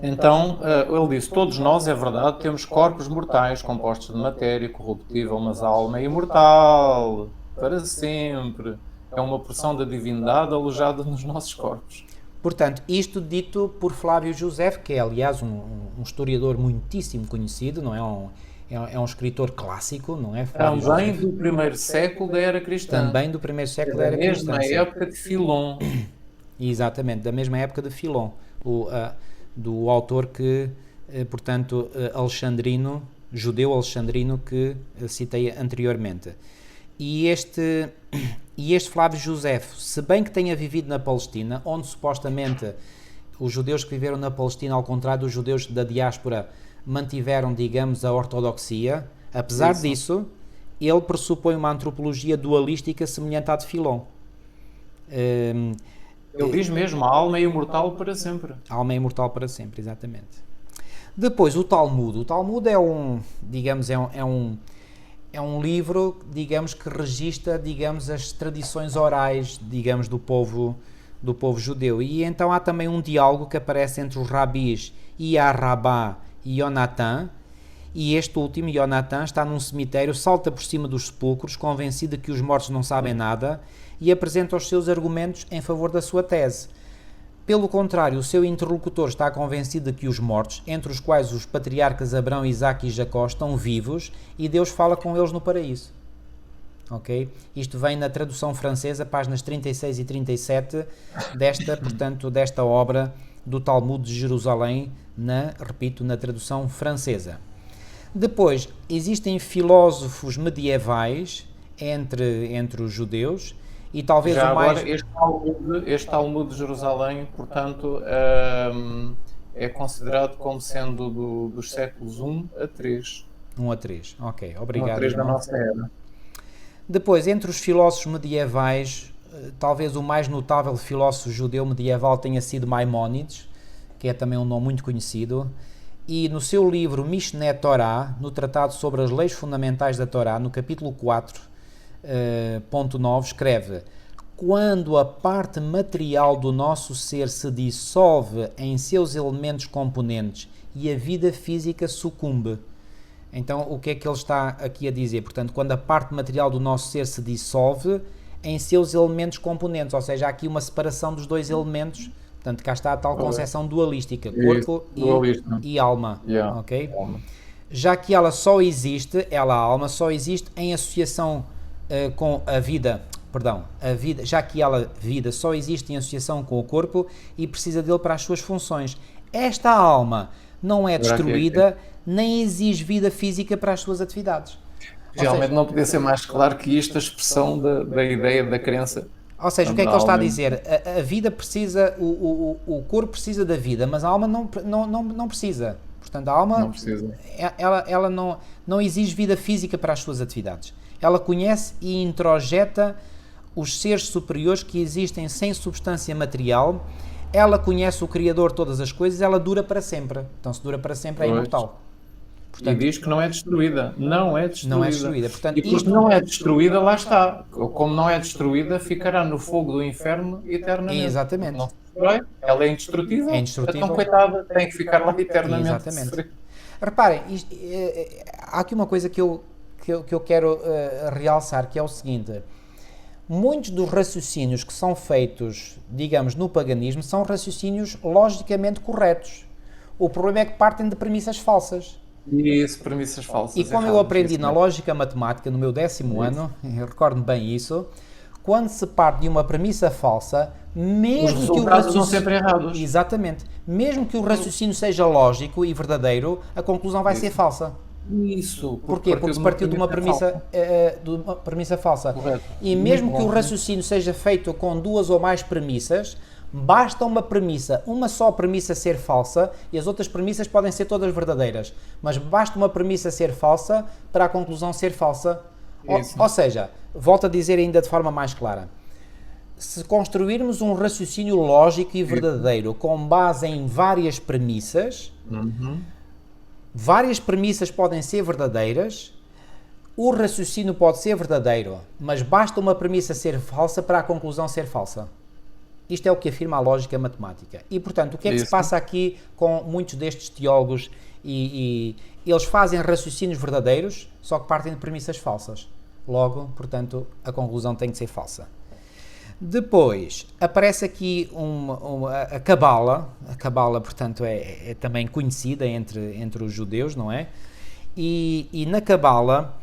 Então, ele disse: todos nós, é verdade, temos corpos mortais, compostos de matéria corruptível, mas a alma é imortal, para sempre. É uma porção da divindade alojada nos nossos corpos. Portanto, isto dito por Flávio Josefo, que é, aliás, um historiador muitíssimo conhecido, não é? É um escritor clássico, não é? Flávio Também Josefo. Do 1º século da era cristã. Também do 1º século da era cristã. Da mesma época de Filon. Exatamente, da mesma época de Filon, do autor que portanto, alexandrino, judeu alexandrino que citei anteriormente. E este Flávio Josefo, se bem que tenha vivido na Palestina, onde supostamente os judeus que viveram na Palestina, ao contrário dos judeus da diáspora, mantiveram, digamos, a ortodoxia, apesar disso, ele pressupõe uma antropologia dualística semelhante à de Filon. Ele diz mesmo, a alma é imortal para sempre. A alma é imortal para sempre, exatamente. Depois, o Talmud. O Talmud é um, digamos, é um livro, digamos, que registra, digamos, as tradições orais, digamos, do povo judeu. E então há também um diálogo que aparece entre os rabis Iarrabá e Yonatan, e este último, Yonatan, está num cemitério, salta por cima dos sepulcros, convencido de que os mortos não sabem nada, e apresenta os seus argumentos em favor da sua tese. Pelo contrário, o seu interlocutor está convencido de que os mortos, entre os quais os patriarcas Abraão, Isaque e Jacó, estão vivos e Deus fala com eles no paraíso. Ok? Isto vem na tradução francesa, páginas 36 e 37 desta obra do Talmud de Jerusalém, repito, na tradução francesa. Depois, existem filósofos medievais entre os judeus, e talvez já o mais... agora, este Talmud de Jerusalém, portanto, é considerado como sendo dos séculos 1 a 3. 1 a 3, ok, obrigado. 1 a 3 da nossa era. Depois, entre os filósofos medievais, talvez o mais notável filósofo judeu medieval tenha sido Maimónides, que é também um nome muito conhecido, e no seu livro Mishneh Torah, no Tratado sobre as Leis Fundamentais da Torá, no capítulo 4, ponto 9, escreve: quando a parte material do nosso ser se dissolve em seus elementos componentes e a vida física sucumbe. Então, o que é que ele está aqui a dizer? Portanto, quando a parte material do nosso ser se dissolve em seus elementos componentes, ou seja, há aqui uma separação dos dois elementos. Portanto, cá está a tal concepção dualística, corpo e alma. Yeah. Okay? Já que ela, a alma, só existe em associação com a vida, já que ela, vida, só existe em associação com o corpo e precisa dele para as suas funções. Esta alma não é destruída, nem exige vida física para as suas atividades. Realmente não podia ser mais claro que isto, a expressão da ideia da crença. Ou seja, o que é que ele está a dizer? A vida precisa, o corpo precisa da vida, mas a alma não precisa. Portanto, a alma não precisa. Ela não exige vida física para as suas atividades. Ela conhece e introjeta os seres superiores que existem sem substância material. Ela conhece o Criador de todas as coisas, ela dura para sempre. Então, se dura para sempre, é imortal. Portanto, e diz que não é destruída. Não é destruída. Portanto, e porque não é destruída, lá está. Como não é destruída, ficará no fogo do inferno eternamente. Exatamente. Não se destrói, ela é indestrutível. Então, coitada, tem que ficar lá eternamente. Exatamente. Reparem, há aqui uma coisa que eu quero realçar, que é o seguinte: muitos dos raciocínios que são feitos, digamos, no paganismo, são raciocínios logicamente corretos. O problema é que partem de premissas falsas. Isso, premissas falsas. E como eu aprendi na lógica matemática no meu 10º ano, eu recordo-me bem isso, quando se parte de uma premissa falsa, mesmo os resultados são sempre errados. Exatamente. Mesmo que o raciocínio seja lógico e verdadeiro, a conclusão vai ser falsa. Isso. Porquê? Porque se partiu de uma premissa falsa. Correto. E mesmo que o raciocínio seja feito com duas ou mais premissas, basta uma só premissa ser falsa, e as outras premissas podem ser todas verdadeiras, mas basta uma premissa ser falsa para a conclusão ser falsa. Ou seja, volto a dizer ainda de forma mais clara: se construirmos um raciocínio lógico e verdadeiro com base em várias premissas, várias premissas podem ser verdadeiras, o raciocínio pode ser verdadeiro, mas basta uma premissa ser falsa para a conclusão ser falsa. Isto é o que afirma a lógica matemática. E, portanto, o que é que se passa aqui com muitos destes teólogos? E eles fazem raciocínios verdadeiros, só que partem de premissas falsas. Logo, portanto, a conclusão tem que ser falsa. Depois, aparece aqui a Cabala. A Cabala, portanto, é também conhecida entre os judeus, não é? E na Cabala,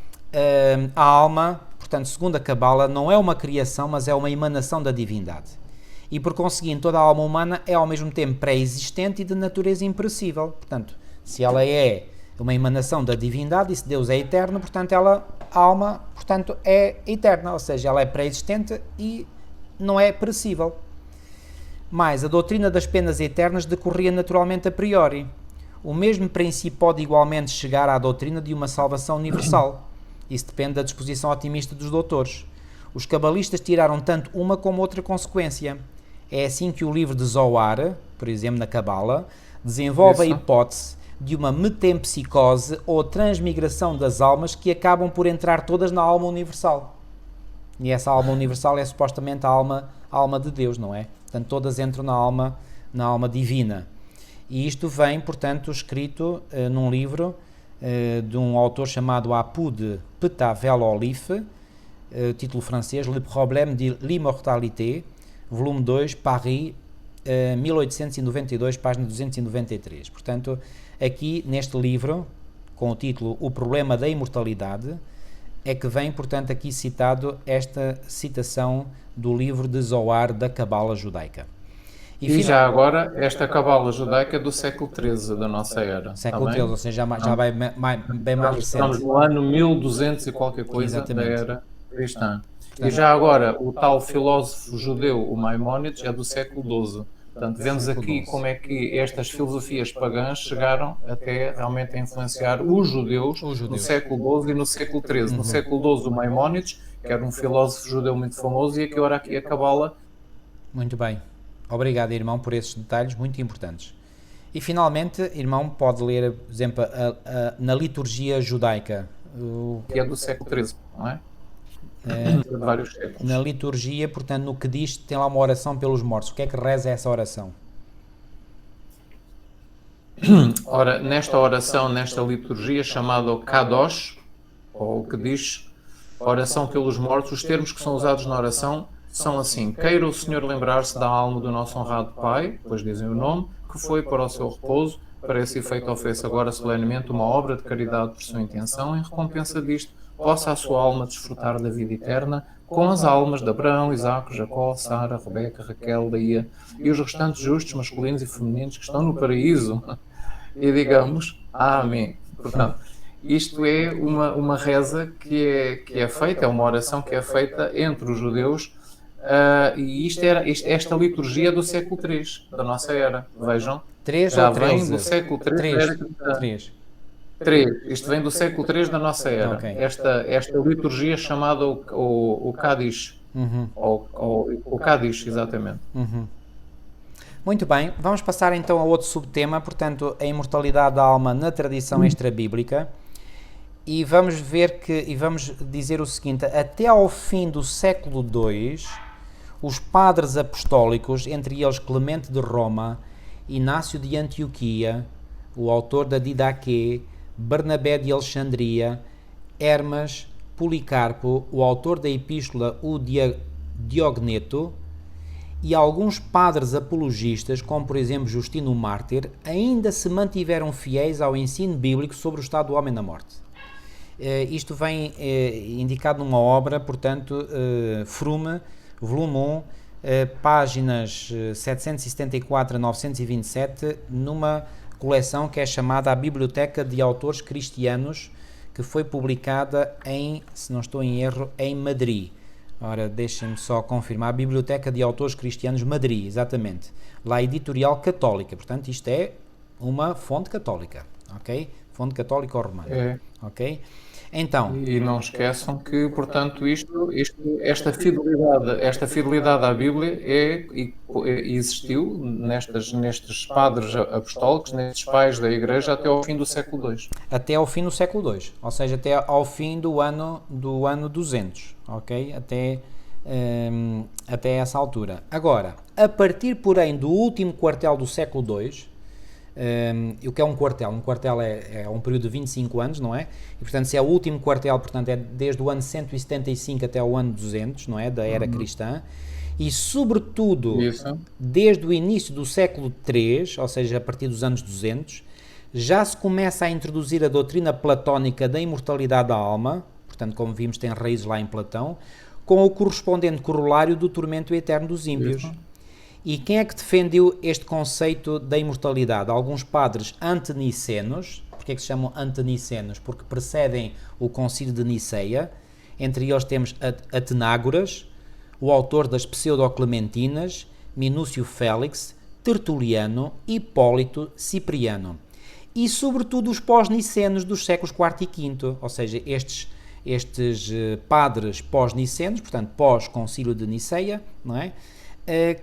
a alma, portanto, segundo a Cabala, não é uma criação, mas é uma emanação da divindade. E, por conseguinte, toda a alma humana é ao mesmo tempo pré-existente e de natureza imperecível. Portanto, Se ela é uma emanação da divindade e se Deus é eterno, portanto, a alma, portanto, é eterna, ou seja, ela é pré-existente e não é perecível. Mas a doutrina das penas eternas decorria naturalmente a priori. O mesmo princípio pode igualmente chegar à doutrina de uma salvação universal. Isso depende da disposição otimista dos doutores. Os cabalistas tiraram tanto uma como outra consequência. É assim que o livro de Zohar, por exemplo, na Cabala, desenvolve a hipótese de uma metempsicose ou transmigração das almas que acabam por entrar todas na alma universal. E essa alma universal é supostamente a alma de Deus, não é? Portanto, todas entram na alma divina. E isto vem, portanto, escrito num livro de um autor chamado Apud Petavel Olif, título francês, Le Problème de l'immortalité, volume 2, Paris, 1892, página 293. Portanto, aqui neste livro, com o título O Problema da Imortalidade, é que vem, portanto, aqui citado esta citação do livro de Zohar da Cabala judaica. E já agora, esta Cabala judaica é do século XIII da nossa era. Século XIII, ou seja, já vai bem mais recente. Estamos no ano 1200 e qualquer coisa. Exatamente. Da era cristã. E já agora, o tal filósofo judeu, o Maimónides, é do século XII. Portanto, vemos aqui como é que estas filosofias pagãs chegaram até realmente a influenciar os judeus no século XII e no século XIII. No século XII, o Maimónides, que era um filósofo judeu muito famoso, e agora aqui a Cabala. Muito bem. Obrigado, irmão, por esses detalhes muito importantes. E, finalmente, irmão, pode ler, por exemplo, na liturgia judaica. Que é do século XIII, não é? De vários séculos. Na liturgia, portanto, no que diz, tem lá uma oração pelos mortos. O que é que reza essa oração? Ora, nesta oração, nesta liturgia chamada Kadosh, ou o que diz oração pelos mortos, os termos que são usados na oração são assim: queira o Senhor lembrar-se da alma do nosso honrado Pai, depois dizem o nome, que foi para o seu repouso, para esse efeito ofereça agora solenemente uma obra de caridade por sua intenção, em recompensa disto, possa a sua alma desfrutar da vida eterna, com as almas de Abraão, Isaque, Jacó, Sara, Rebeca, Raquel, Leia e os restantes justos, masculinos e femininos que estão no paraíso. E digamos, Amém. Portanto, isto é uma reza que é feita, é uma oração que é feita entre os judeus, e esta liturgia do século III, da nossa era. Vejam, 3 já ou vem do século III. 3. Isto vem do século III da nossa era. Okay. Esta liturgia chamada o Kadish. O Kadish, exatamente. Muito bem, vamos passar então a outro subtema, portanto, a imortalidade da alma na tradição extra-bíblica. E vamos ver e vamos dizer o seguinte: até ao fim do século II, os padres apostólicos, entre eles Clemente de Roma, Inácio de Antioquia, o autor da Didaquê, Bernabé de Alexandria, Hermas, Policarpo, o autor da epístola, o Diogneto, e alguns padres apologistas, como por exemplo Justino Mártir, ainda se mantiveram fiéis ao ensino bíblico sobre o estado do homem na morte. Isto vem indicado numa obra, portanto, Frume, volume 1, páginas 774 a 927, numa coleção que é chamada a Biblioteca de Autores Cristianos, que foi publicada em, se não estou em erro, em Madrid. Ora, deixem-me só confirmar, a Biblioteca de Autores Cristianos, Madrid, exatamente. Lá, editorial católica, portanto, isto é uma fonte católica, ok? Fonte católica ou romana, ok? Então, e não esqueçam que, portanto, esta fidelidade à Bíblia existiu nestes padres apostólicos, nestes pais da Igreja, até ao fim do século II. Até ao fim do século II, ou seja, até ao fim do ano 200, ok? Até essa altura. Agora, a partir, porém, do último quartel do século II, o que é um quartel? Um quartel é um período de 25 anos, não é? E, portanto, se é o último quartel, portanto, é desde o ano 175 até o ano 200, não é? Da era cristã. E, sobretudo, desde o início do século III, ou seja, a partir dos anos 200, já se começa a introduzir a doutrina platónica da imortalidade da alma, portanto, como vimos, tem raízes lá em Platão, com o correspondente corolário do tormento eterno dos ímpios. E quem é que defendeu este conceito da imortalidade? Alguns padres antenicenos. Porquê é que se chamam antenicenos? Porque precedem o Concílio de Niceia. Entre eles temos Atenágoras, o autor das Pseudo-Clementinas, Minúcio Félix, Tertuliano, Hipólito, Cipriano. E, sobretudo, os pós-nicenos dos séculos IV e V, ou seja, estes padres pós-nicenos, portanto, pós-Concílio de Niceia, não é?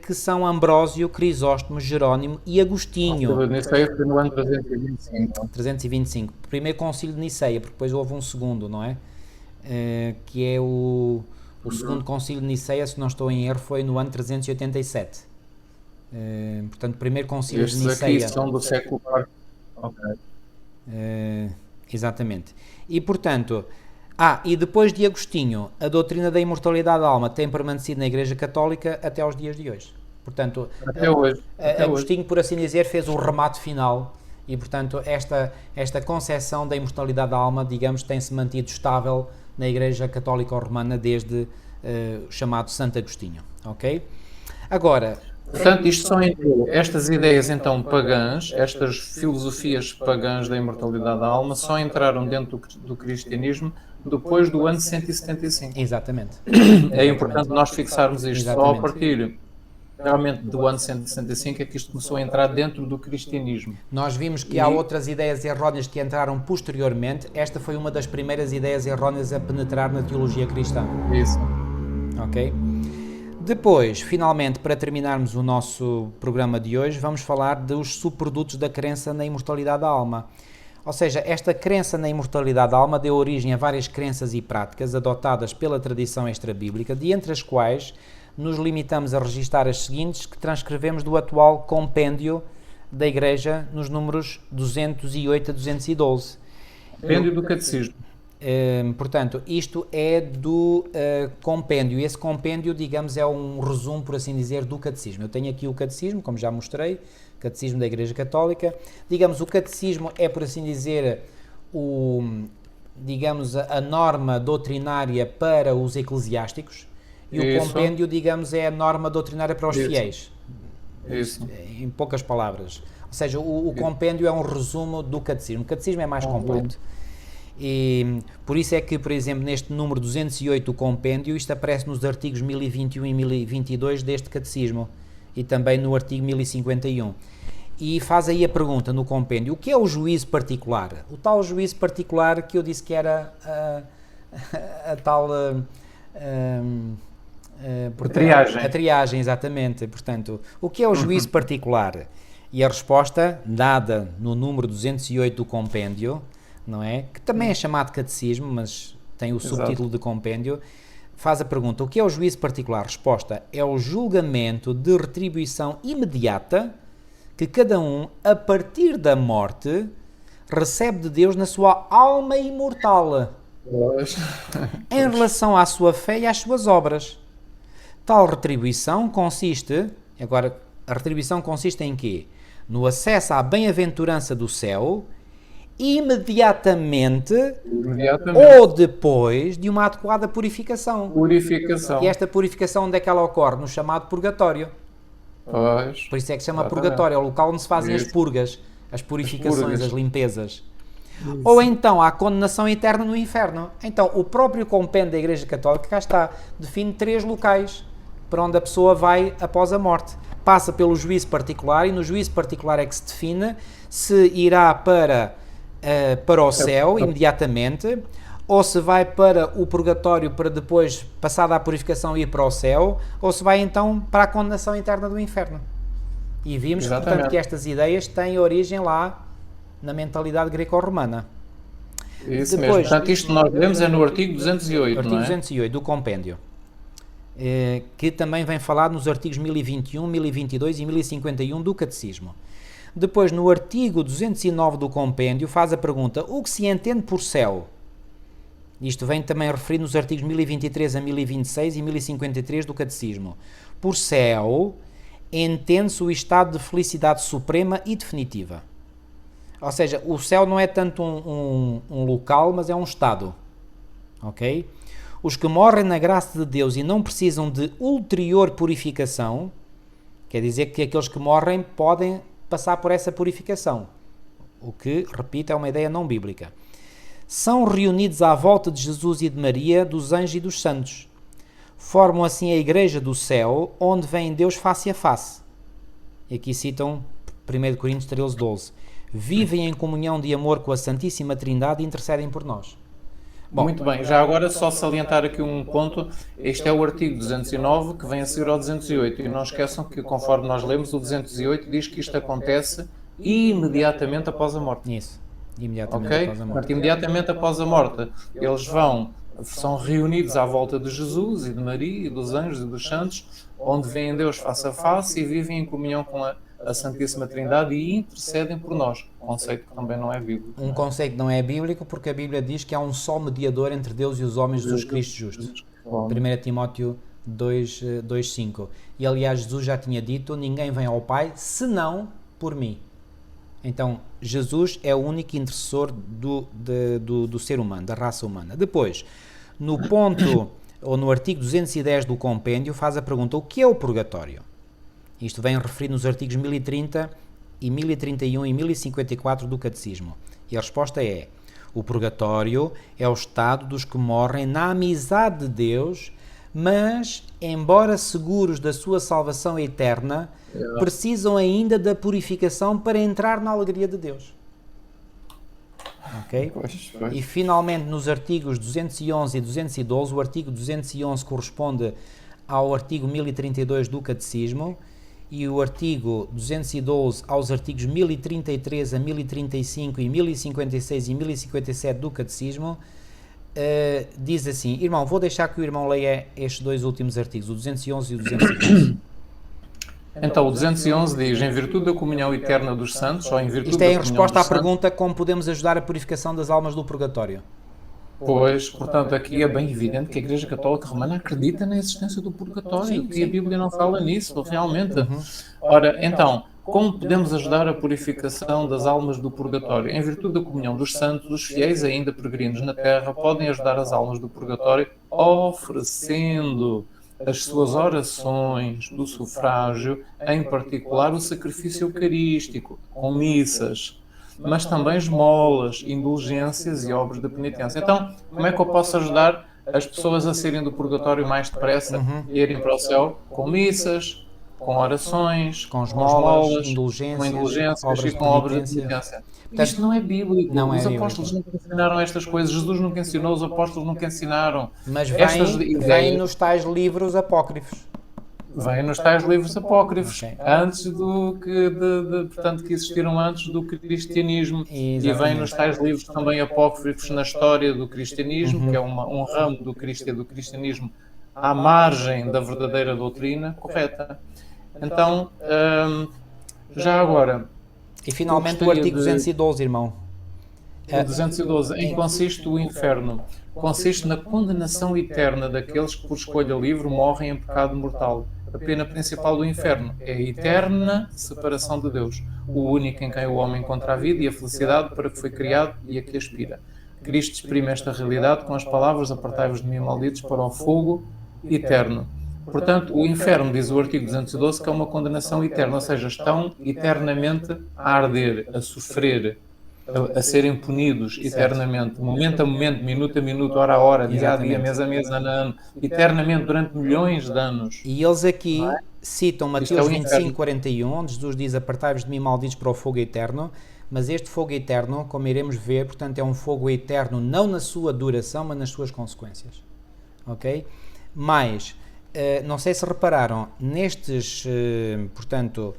Que são Ambrósio, Crisóstomo, Jerónimo e Agostinho. O Niceia foi no ano 325. 325. Primeiro Concílio de Niceia, porque depois houve um segundo, não é? Que é o segundo Concílio de Niceia, se não estou em erro, foi no ano 387. Portanto, o primeiro Concílio de Niceia... Estes aqui são do século IV. Ok. Exatamente. E, portanto... e depois de Agostinho, a doutrina da imortalidade da alma tem permanecido na Igreja Católica até aos dias de hoje. Portanto, até hoje. Agostinho, por assim dizer, fez o remate final e, portanto, esta concepção da imortalidade da alma, digamos, tem-se mantido estável na Igreja Católica Romana desde o chamado Santo Agostinho. Ok? Agora... Portanto, isto só entrou, estas ideias então pagãs, estas filosofias pagãs da imortalidade da alma, só entraram dentro do cristianismo depois do ano 175. Exatamente. É importante nós fixarmos isto. Exatamente. Só a partir realmente do ano 165 é que isto começou a entrar dentro do cristianismo. Nós vimos que há outras ideias erróneas que entraram posteriormente. Esta foi uma das primeiras ideias erróneas a penetrar na teologia cristã. Isso. Ok? Depois, finalmente, para terminarmos o nosso programa de hoje, vamos falar dos subprodutos da crença na imortalidade da alma. Ou seja, esta crença na imortalidade da alma deu origem a várias crenças e práticas adotadas pela tradição extrabíblica, de entre as quais nos limitamos a registar as seguintes, que transcrevemos do atual compêndio da Igreja nos números 208 a 212. Compêndio do Catecismo. Portanto, isto é do compêndio. Esse compêndio, digamos, é um resumo, por assim dizer, do catecismo. Eu tenho aqui o catecismo, como já mostrei, catecismo da Igreja Católica. Digamos, o catecismo é, por assim dizer, a norma doutrinária para os eclesiásticos e o compêndio, digamos, é a norma doutrinária para os fiéis. Isso. Em poucas palavras. Ou seja, o compêndio é um resumo do catecismo. O catecismo é mais completo. E por isso é que, por exemplo, neste número 208 do compêndio, isto aparece nos artigos 1021 e 1022 deste catecismo e também no artigo 1051. E faz aí a pergunta no compêndio: o que é o juízo particular? O tal juízo particular que eu disse que era a tal... triagem. A triagem, exatamente. Portanto, o que é o juízo particular? E a resposta, dada no número 208 do compêndio, não é? Que também é chamado catecismo, mas tem o subtítulo de compêndio, faz a pergunta: o que é o juízo particular? Resposta: é o julgamento de retribuição imediata que cada um, a partir da morte, recebe de Deus na sua alma imortal, em relação à sua fé e às suas obras. Tal retribuição consiste, agora, a retribuição consiste em quê? No acesso à bem-aventurança do céu, imediatamente ou depois de uma adequada purificação. E esta purificação, onde é que ela ocorre? No chamado purgatório. Pois. Por isso é que se chama purgatório, é o local onde se fazem as purgas, as purificações, as limpezas. Isso. Ou então há condenação eterna no inferno. Então o próprio compêndio da Igreja Católica, cá está, define 3 locais para onde a pessoa vai após a morte. Passa pelo juízo particular, e no juízo particular é que se define se irá para o céu imediatamente, ou se vai para o purgatório para depois, passada a purificação, ir para o céu, ou se vai então para a condenação eterna do inferno. E vimos, portanto, que estas ideias têm origem lá na mentalidade greco-romana. Isso depois, mesmo. Portanto, isto nós vemos é no artigo 208, artigo 208 do compêndio, que também vem falar nos artigos 1021, 1022 e 1051 do catecismo. Depois, no artigo 209 do compêndio, faz a pergunta: o que se entende por céu? Isto vem também referido nos artigos 1023 a 1026 e 1053 do catecismo. Por céu, entende-se o estado de felicidade suprema e definitiva. Ou seja, o céu não é tanto um local, mas é um estado. Ok? Os que morrem na graça de Deus e não precisam de ulterior purificação, Quer dizer que aqueles que morrem podem passar por essa purificação, o que, repito, é uma ideia não bíblica. São reunidos à volta de Jesus e de Maria, dos anjos e dos santos. Formam assim a igreja do céu, onde vem Deus face a face. E aqui citam 1 Coríntios 13:12. Vivem em comunhão de amor com a Santíssima Trindade e intercedem por nós. Bom, muito bem, já agora só salientar aqui um ponto, este é o artigo 209 que vem a seguir ao 208 e não esqueçam que conforme nós lemos o 208 diz que isto acontece imediatamente após a morte. Isso, imediatamente após a morte. Imediatamente após a morte, eles são reunidos à volta de Jesus e de Maria e dos anjos e dos santos, onde veem Deus face a face e vivem em comunhão com a Santíssima Trindade e intercedem por nós. Um conceito que também não é bíblico. Um conceito que não é bíblico porque a Bíblia diz que há um só mediador entre Deus e os homens, Jesus Cristo justo. 1 Timóteo 2:5. E aliás Jesus já tinha dito, ninguém vem ao Pai senão por mim. Então Jesus é o único intercessor do ser humano, da raça humana. Depois, no ponto, ou no artigo 210 do compêndio, faz a pergunta, o que é o purgatório? Isto vem referido nos artigos 1030 e 1031 e 1054 do Catecismo. E a resposta é, o purgatório é o estado dos que morrem na amizade de Deus, mas, embora seguros da sua salvação eterna, precisam ainda da purificação para entrar na alegria de Deus. Ok? Pois. E finalmente nos artigos 211 e 212, o artigo 211 corresponde ao artigo 1032 do Catecismo e o artigo 212 aos artigos 1033 a 1035 e 1056 e 1057 do Catecismo. Diz assim, irmão, vou deixar que o irmão leia estes dois últimos artigos, o 211 e o 212. Então, o 211 diz, em virtude da comunhão eterna dos santos, ou em virtude Isto é da em comunhão resposta à dos santos, pergunta como podemos ajudar a purificação das almas do purgatório. pois, portanto, aqui é bem evidente que a Igreja Católica Romana acredita na existência do purgatório, e a Bíblia não fala nisso, realmente. Ora, então, como podemos ajudar a purificação das almas do purgatório? Em virtude da comunhão dos santos, os fiéis ainda peregrinos na terra podem ajudar as almas do purgatório oferecendo as suas orações do sufrágio, em particular o sacrifício eucarístico, com missas, mas também esmolas, indulgências e obras de penitência. Então, como é que eu posso ajudar as pessoas a saírem do purgatório mais depressa e irem para o céu? Com missas, com orações, com esmolas, indulgências e com obras de penitência. Isto não é bíblico. Os apóstolos nunca ensinaram estas coisas. Jesus nunca ensinou, os apóstolos nunca ensinaram. Mas vem nos tais livros apócrifos. Vem nos tais livros apócrifos, antes portanto, que existiram antes do cristianismo. Exatamente. E vem nos tais livros também apócrifos na história do cristianismo, que é um ramo do cristianismo à margem da verdadeira doutrina correta. Então, já agora... E finalmente o artigo 212, irmão. O 212, em que consiste o inferno? Consiste na condenação eterna daqueles que por escolha livre morrem em pecado mortal. A pena principal do inferno é a eterna separação de Deus, o único em quem o homem encontra a vida e a felicidade para que foi criado e a que aspira. Cristo exprime esta realidade com as palavras: apartai-vos de mim, malditos, para o fogo eterno. Portanto, o inferno, diz o artigo 212, que é uma condenação eterna, ou seja, estão eternamente a arder, a sofrer, a serem punidos eternamente, momento a momento, minuto a minuto, hora a hora, dia a dia, mês a mês, ano a ano, eternamente durante milhões de anos. E eles aqui citam Mateus 25:41, onde Jesus diz: apartai-vos de mim, malditos, para o fogo eterno. Mas este fogo eterno, como iremos ver, portanto, é um fogo eterno não na sua duração, mas nas suas consequências. Ok? Mas... não sei se repararam, nestes, portanto,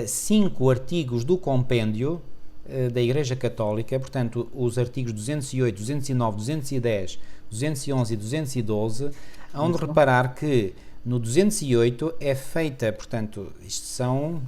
5 artigos do compêndio da Igreja Católica, portanto, os artigos 208, 209, 210, 211 e 212, hão de reparar que no 208 é feita, portanto, isto são,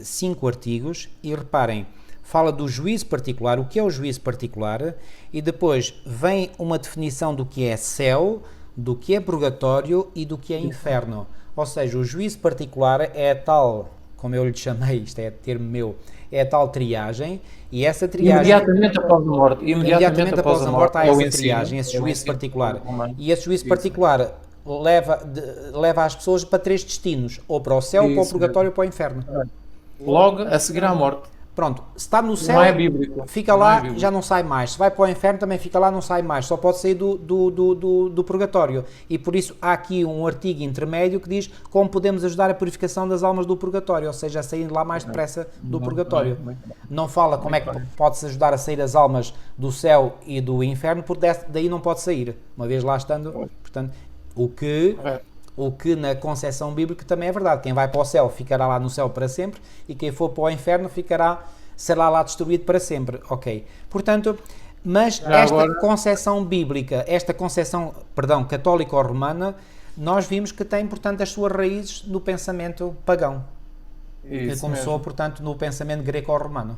5 artigos, e reparem, fala do juízo particular, o que é o juízo particular, e depois vem uma definição do que é céu, do que é purgatório e do que é inferno. Ou seja, o juízo particular é a tal, como eu lhe chamei, isto é termo meu, é a tal triagem, e essa triagem... Imediatamente após a morte. Imediatamente após a morte há essa triagem, esse juízo particular. E esse juízo particular leva as pessoas para 3 destinos, ou para o céu, para o purgatório ou para o inferno. Logo a seguir à morte. Pronto, se está no céu, Não é bíblico. fica lá, já não sai mais. Se vai para o inferno, também fica lá, não sai mais. Só pode sair do purgatório. E por isso há aqui um artigo intermédio que diz como podemos ajudar a purificação das almas do purgatório, ou seja, a sair lá mais depressa do purgatório. Não fala como é que pode-se ajudar a sair as almas do céu e do inferno, porque daí não pode sair, uma vez lá estando. Portanto, o que na concepção bíblica também é verdade. Quem vai para o céu ficará lá no céu para sempre e quem for para o inferno será lá destruído para sempre. Ok. Portanto, mas esta concepção bíblica, esta concepção, católica ou romana, nós vimos que tem, portanto, as suas raízes no pensamento pagão. Isso que começou, mesmo. portanto, no pensamento greco-romano.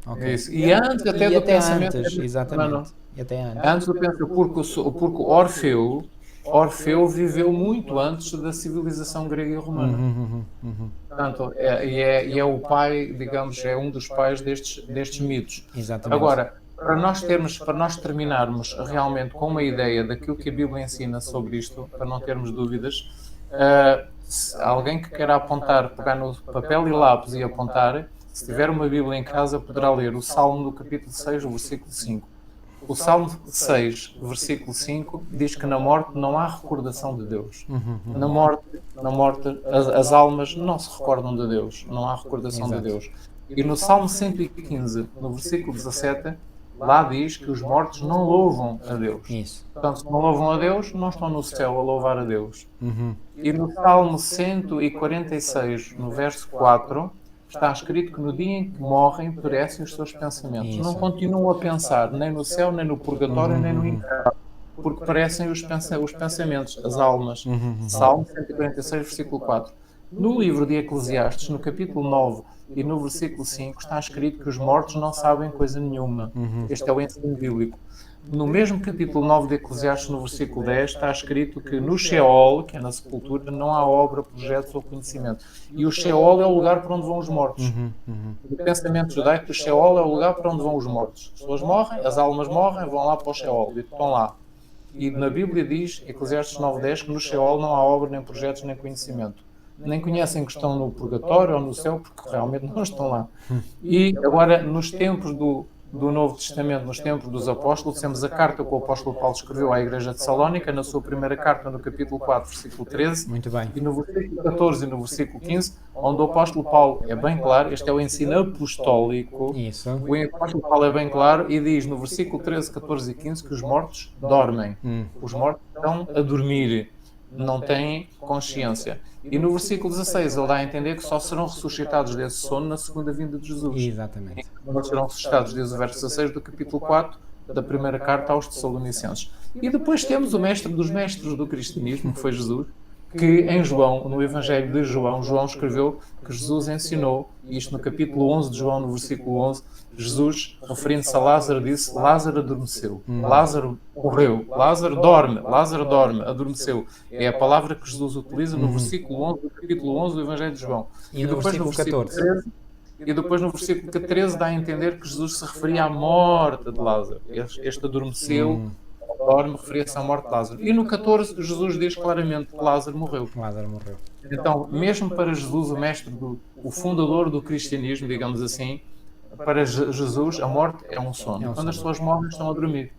Okay. Isso. E antes até do pensamento antes, exatamente. E até antes. Antes do pensamento, porque Orfeu viveu muito antes da civilização grega e romana. Portanto, é o pai, digamos, é um dos pais destes mitos. Exatamente. Agora, para nós terminarmos realmente com uma ideia daquilo que a Bíblia ensina sobre isto, para não termos dúvidas, alguém que queira apontar, pegar no papel e lápis e apontar, se tiver uma Bíblia em casa, poderá ler o Salmo do capítulo 6, o versículo 5. O Salmo 6, versículo 5, diz que na morte não há recordação de Deus. Na morte as almas não se recordam de Deus, não há recordação de Deus. E no Salmo 115, no versículo 17, lá diz que os mortos não louvam a Deus. Isso. Portanto, se não louvam a Deus, não estão no céu a louvar a Deus. E no Salmo 146, no verso 4, está escrito que no dia em que morrem, perecem os seus pensamentos. Isso. Não continuam a pensar nem no céu, nem no purgatório, nem no inferno, porque perecem os pensamentos, as almas. Salmo 146, versículo 4. No livro de Eclesiastes, no capítulo 9 e no versículo 5, está escrito que os mortos não sabem coisa nenhuma. Este é o ensino bíblico. No mesmo capítulo 9 de Eclesiastes, no versículo 10, está escrito que no Sheol, que é na sepultura, não há obra, projetos ou conhecimento. E o Sheol é o lugar para onde vão os mortos. No pensamento judaico, o Sheol é o lugar para onde vão os mortos. As pessoas morrem, as almas morrem, vão lá para o Sheol e estão lá. E na Bíblia diz, Eclesiastes 9:10, que no Sheol não há obra, nem projetos, nem conhecimento. Nem conhecem que estão no purgatório ou no céu, porque realmente não estão lá. E agora, nos tempos do Novo Testamento, nos tempos dos apóstolos, temos a carta que o apóstolo Paulo escreveu à igreja de Salónica, na sua primeira carta, no capítulo 4, versículo 13, Muito bem. e no versículo 14 e no versículo 15, onde o apóstolo Paulo é bem claro, este é o ensino apostólico, Isso. o apóstolo Paulo é bem claro e diz no versículo 13, 14 e 15 que os mortos dormem, os mortos estão a dormir, não têm consciência. E no versículo 16 ele dá a entender que só serão ressuscitados desse sono na segunda vinda de Jesus. Exatamente. Não serão ressuscitados, diz o verso 16 do capítulo 4 da primeira carta aos Tessalonicenses. E depois temos o mestre dos mestres do cristianismo, que foi Jesus, que em João, no Evangelho de João, João escreveu que Jesus ensinou, e isto no capítulo 11 de João, no versículo 11, Jesus, referindo-se a Lázaro, disse: Lázaro adormeceu, Lázaro morreu, Lázaro dorme, adormeceu. É a palavra que Jesus utiliza no versículo 11 do capítulo 11 do Evangelho de João. E depois no versículo 14. 13, e depois no versículo 13 dá a entender que Jesus se referia à morte de Lázaro. Este adormeceu, dorme, referia-se à morte de Lázaro. E no 14 Jesus diz claramente que Lázaro morreu. Lázaro morreu. Então, mesmo para Jesus, o mestre, o fundador do cristianismo, digamos assim, para Jesus a morte é um sono. Quando as pessoas morrem, estão a dormir.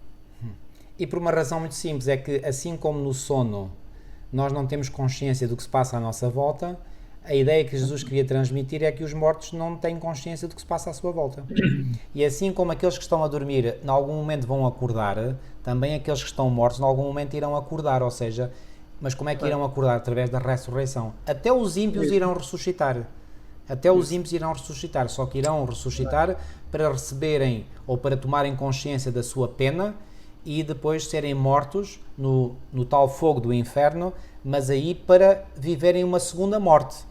E por uma razão muito simples, é que assim como no sono nós não temos consciência do que se passa à nossa volta, a ideia que Jesus queria transmitir é que os mortos não têm consciência do que se passa à sua volta. E assim como aqueles que estão a dormir, em algum momento vão acordar, também aqueles que estão mortos, em algum momento irão acordar, ou seja, mas como é que irão acordar? Através da ressurreição. Até os ímpios irão ressuscitar. Até os ímpios irão ressuscitar, só que irão ressuscitar para receberem ou para tomarem consciência da sua pena e depois serem mortos no tal fogo do inferno, mas aí para viverem uma segunda morte.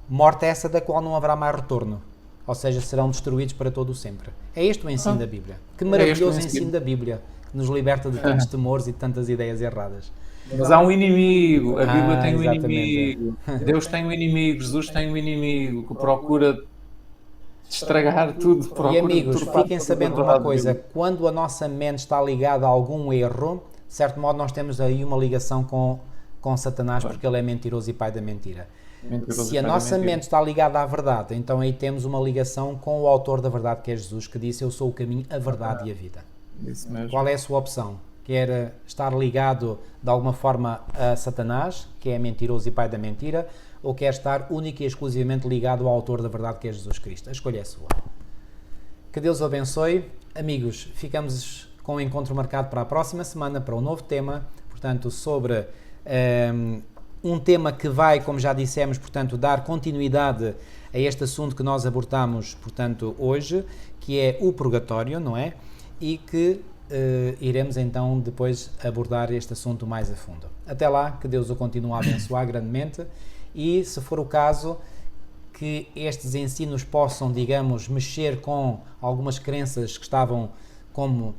Morte essa da qual não haverá mais retorno. Ou seja, serão destruídos para todo o sempre. É este o ensino da Bíblia. Que maravilhoso ensino da Bíblia, que nos liberta de tantos temores e de tantas ideias erradas. Mas há um inimigo, a Bíblia tem um exatamente. inimigo, Deus tem um inimigo, Jesus tem um inimigo que procura estragar tudo. E amigos, fiquem sabendo de uma coisa, quando a nossa mente está ligada a algum erro, de certo modo nós temos aí uma ligação com com Satanás, porque ele é mentiroso e pai da mentira. Mentiroso Se a pai da nossa mentira. mente está ligada à verdade, então aí temos uma ligação com o autor da verdade, que é Jesus, que disse: eu sou o caminho, a verdade e a vida. Isso mesmo. Qual é a sua opção? Quer estar ligado de alguma forma a Satanás, que é mentiroso e pai da mentira, ou quer estar único e exclusivamente ligado ao autor da verdade, que é Jesus Cristo? A escolha é sua. Que Deus o abençoe. Amigos, ficamos com o encontro marcado para a próxima semana, para um novo tema, portanto, sobre um tema que vai, como já dissemos, portanto, dar continuidade a este assunto que nós abordamos, portanto, hoje, que é o purgatório, não é? E que iremos então depois abordar este assunto mais a fundo. Até lá, que Deus o continue a abençoar grandemente e, se for o caso, que estes ensinos possam, digamos, mexer com algumas crenças que estavam como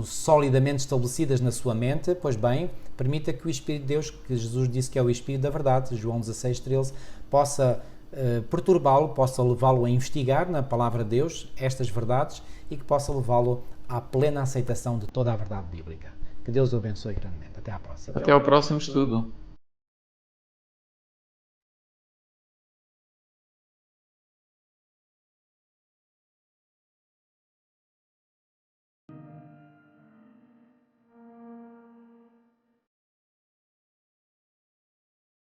solidamente estabelecidas na sua mente, pois bem, permita que o Espírito de Deus, que Jesus disse que é o Espírito da verdade, João 16:13, possa perturbá-lo, possa levá-lo a investigar na palavra de Deus estas verdades e que possa levá-lo à plena aceitação de toda a verdade bíblica. Que Deus o abençoe grandemente. Até à próxima. Até ao próximo estudo.